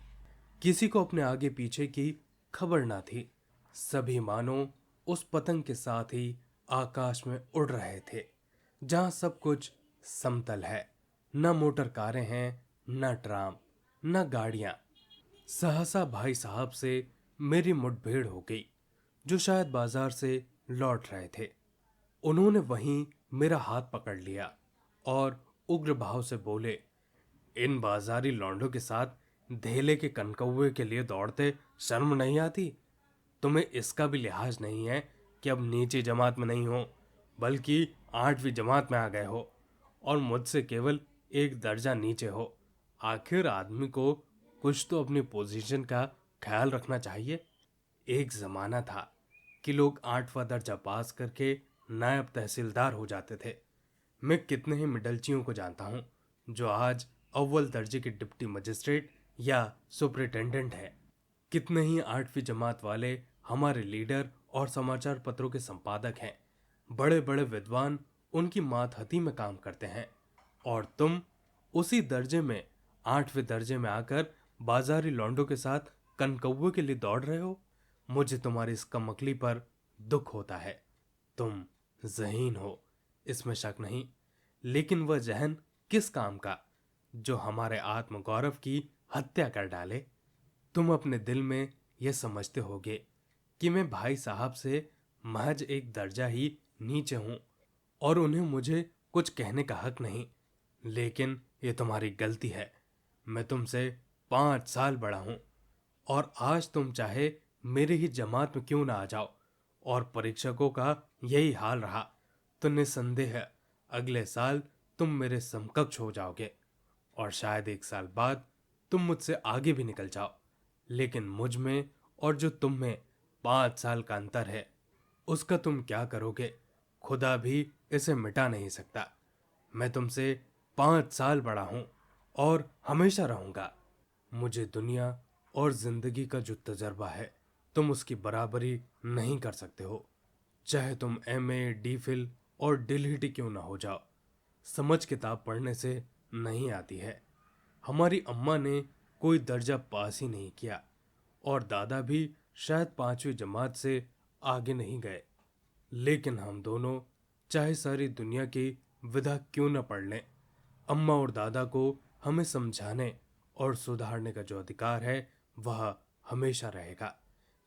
किसी को अपने आगे पीछे की खबर ना थी। सभी मानो उस पतंग के साथ ही आकाश में उड़ रहे थे, जहां सब कुछ समतल है। न मोटर कारें हैं, न ट्राम, न गाड़ियां। सहसा भाई साहब से मेरी मुठभेड़ हो गई, जो शायद बाजार से लौट रहे थे। उन्होंने वहीं मेरा हाथ पकड़ लिया और उग्र भाव से बोले, इन बाजारी लौंडों के साथ धेले के कनकौए के लिए दौड़ते शर्म नहीं आती? तुम्हें इसका भी लिहाज नहीं है कि अब नीची जमात में नहीं हो, बल्कि 8वीं जमात में आ गए हो और मुझसे केवल एक दर्जा नीचे हो। आखिर आदमी को कुछ तो अपनी पोजीशन का ख्याल रखना चाहिए। एक जमाना था कि लोग 8वां दर्जा पास करके नायब तहसीलदार हो जाते थे। मैं कितने ही मिडलचियों को जानता हूँ जो आज अव्वल दर्जे के डिप्टी मजिस्ट्रेट या सुपरिटेंडेंट है। कितने ही 8वीं जमात वाले हमारे लीडर और समाचार पत्रों के संपादक हैं। बड़े बड़े विद्वान उनकी मातहती में काम करते हैं, और तुम उसी दर्जे में 8वें दर्जे में आकर बाजारी लौंडों के साथ कनकौए के लिए दौड़ रहे हो। मुझे तुम्हारी इस कमकली पर दुख होता है। तुम ज़हीन हो, इसमें शक नहीं, लेकिन वह जहन किस काम का जो हमारे आत्मगौरव की हत्या कर डाले। तुम अपने दिल में यह समझते होगे कि मैं भाई साहब से महज एक दर्जा ही नीचे हूं और उन्हें मुझे कुछ कहने का हक नहीं। लेकिन यह तुम्हारी गलती है। मैं तुमसे 5 साल बड़ा हूं। और आज तुम चाहे मेरे ही जमात में क्यों ना आ जाओ और परीक्षकों का यही हाल रहा तो निसंदेह अगले साल तुम मेरे समकक्ष हो जाओगे और शायद 1 साल बाद तुम मुझसे आगे भी निकल जाओ। लेकिन मुझ में और जो तुम में 5 साल का अंतर है उसका तुम क्या करोगे, खुदा भी इसे मिटा नहीं सकता। मैं तुमसे 5 साल बड़ा हूं और हमेशा रहूंगा। मुझे दुनिया और जिंदगी का जो तजर्बा है तुम उसकी बराबरी नहीं कर सकते हो, चाहे तुम एमए डीफिल और डिलहिटी क्यों ना हो जाओ। समझ किताब पढ़ने से नहीं आती है। हमारी अम्मा ने कोई दर्जा पास ही नहीं किया और दादा भी शायद 5वीं जमात से आगे नहीं गए। लेकिन हम दोनों चाहे सारी दुनिया की विधा क्यों न पढ़ लें, अम्मा और दादा को हमें समझाने और सुधारने का जो अधिकार है वह हमेशा रहेगा।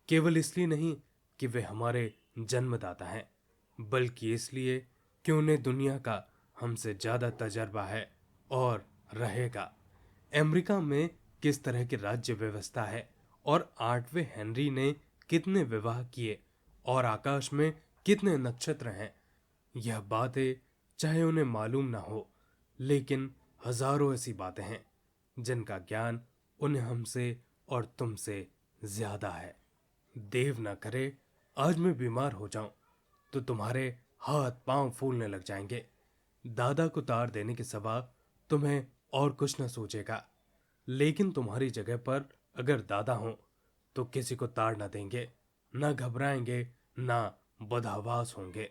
केवल इसलिए नहीं कि वे हमारे जन्मदाता हैं, बल्कि इसलिए कि उन्हें दुनिया का हमसे ज्यादा तजर्बा है और रहेगा। अमेरिका में किस तरह की राज्य व्यवस्था है और 8वें हेनरी ने कितने विवाह किए और आकाश में कितने नक्षत्र हैं, यह बातें चाहे उन्हें मालूम ना हो, लेकिन हजारों ऐसी बातें हैं जिनका ज्ञान उन्हें हमसे और तुमसे ज्यादा है। देव ना करे आज मैं बीमार हो जाऊं तो तुम्हारे हाथ पांव फूलने लग जाएंगे। दादा को तार देने के सिवा तुम्हें और कुछ न सोचेगा। लेकिन तुम्हारी जगह पर अगर दादा हो तो किसी को ताड़ ना देंगे, ना घबराएंगे, ना बदहवास होंगे।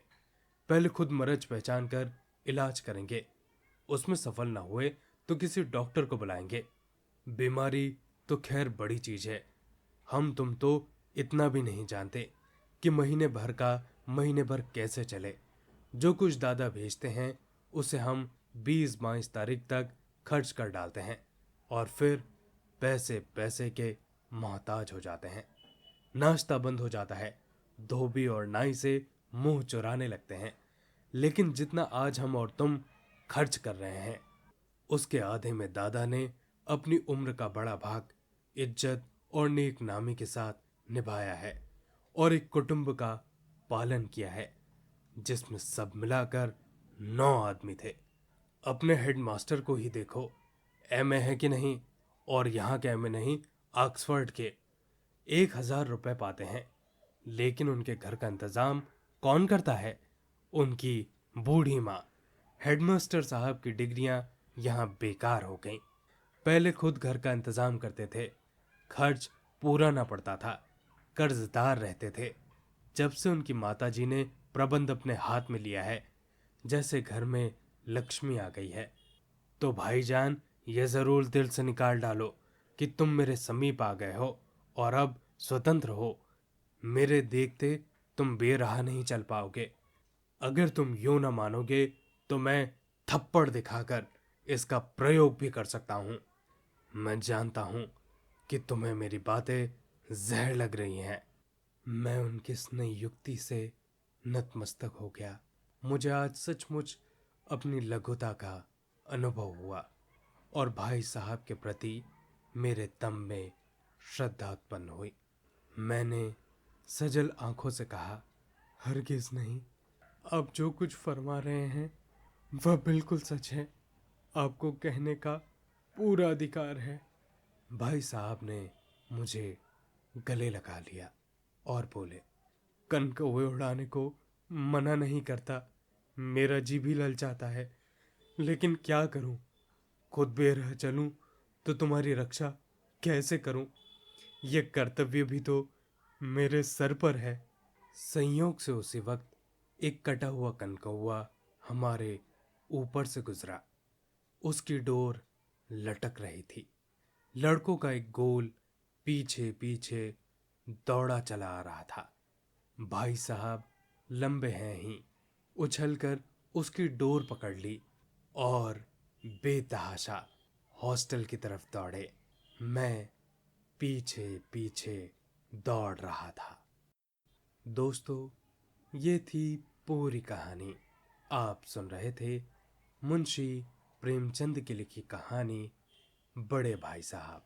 पहले खुद मरज पहचान कर इलाज करेंगे, उसमें सफल ना हुए तो किसी डॉक्टर को बुलाएंगे। बीमारी तो खैर बड़ी चीज है, हम तुम तो इतना भी नहीं जानते कि महीने भर कैसे चले। जो कुछ दादा भेजते हैं उसे हम 20-22 तारीख तक खर्च कर डालते हैं और फिर पैसे पैसे के मोहताज हो जाते हैं। नाश्ता बंद हो जाता है, धोबी और नाई से मुंह चुराने लगते हैं। लेकिन जितना आज हम और तुम खर्च कर रहे हैं उसके आधे में दादा ने अपनी उम्र का बड़ा भाग इज्जत और नेक नामी के साथ निभाया है और एक कुटुंब का पालन किया है जिसमें सब मिलाकर 9 आदमी थे। अपने हेडमास्टर को ही देखो, एमए है कि नहीं, और यहाँ के एमए नहीं, ऑक्सफोर्ड के। 1,000 रुपए पाते हैं, लेकिन उनके घर का इंतजाम कौन करता है? उनकी बूढ़ी माँ। हेडमास्टर साहब की डिग्रियां यहाँ बेकार हो गईं। पहले खुद घर का इंतजाम करते थे, खर्च पूरा ना पड़ता था, कर्जदार रहते थे। जब से उनकी माताजी ने प्रबंध अपने हाथ में लिया है, जैसे घर में लक्ष्मी आ गई है। तो भाईजान ये जरूर दिल से निकाल डालो कि तुम मेरे समीप आ गए हो और अब स्वतंत्र हो। मेरे देखते तुम बेराह नहीं चल पाओगे। अगर तुम यूं ना मानोगे तो मैं थप्पड़ दिखाकर इसका प्रयोग भी कर सकता हूं। मैं जानता हूं कि तुम्हें मेरी बातें जहर लग रही हैं। मैं उनकी इस नई युक्ति से नतमस्तक हो गया। मुझे आज सचमुच अपनी लघुता का अनुभव हुआ और भाई साहब के प्रति मेरे तन में श्रद्धा उत्पन्न हुई। मैंने सजल आंखों से कहा, हरगिज नहीं, आप जो कुछ फरमा रहे हैं वह बिल्कुल सच है। आपको कहने का पूरा अधिकार है। भाई साहब ने मुझे गले लगा लिया और बोले, कनकौवे उड़ाने को मना नहीं करता, मेरा जी भी ललचाता है, लेकिन क्या करूं? खुद बेरह चलूं तो तुम्हारी रक्षा कैसे करूं? यह कर्तव्य भी तो मेरे सर पर है। संयोग से उसी वक्त एक कटा हुआ कनकौवा हमारे ऊपर से गुजरा। उसकी डोर लटक रही थी। लड़कों का एक गोल पीछे पीछे दौड़ा चला आ रहा था। भाई साहब लंबे हैं ही उछलकर उसकी डोर पकड़ ली और बेतहाशा हॉस्टल की तरफ दौड़े। मैं पीछे पीछे दौड़ रहा था। दोस्तों, ये थी पूरी कहानी। आप सुन रहे थे मुंशी प्रेमचंद की लिखी कहानी बड़े भाई साहब।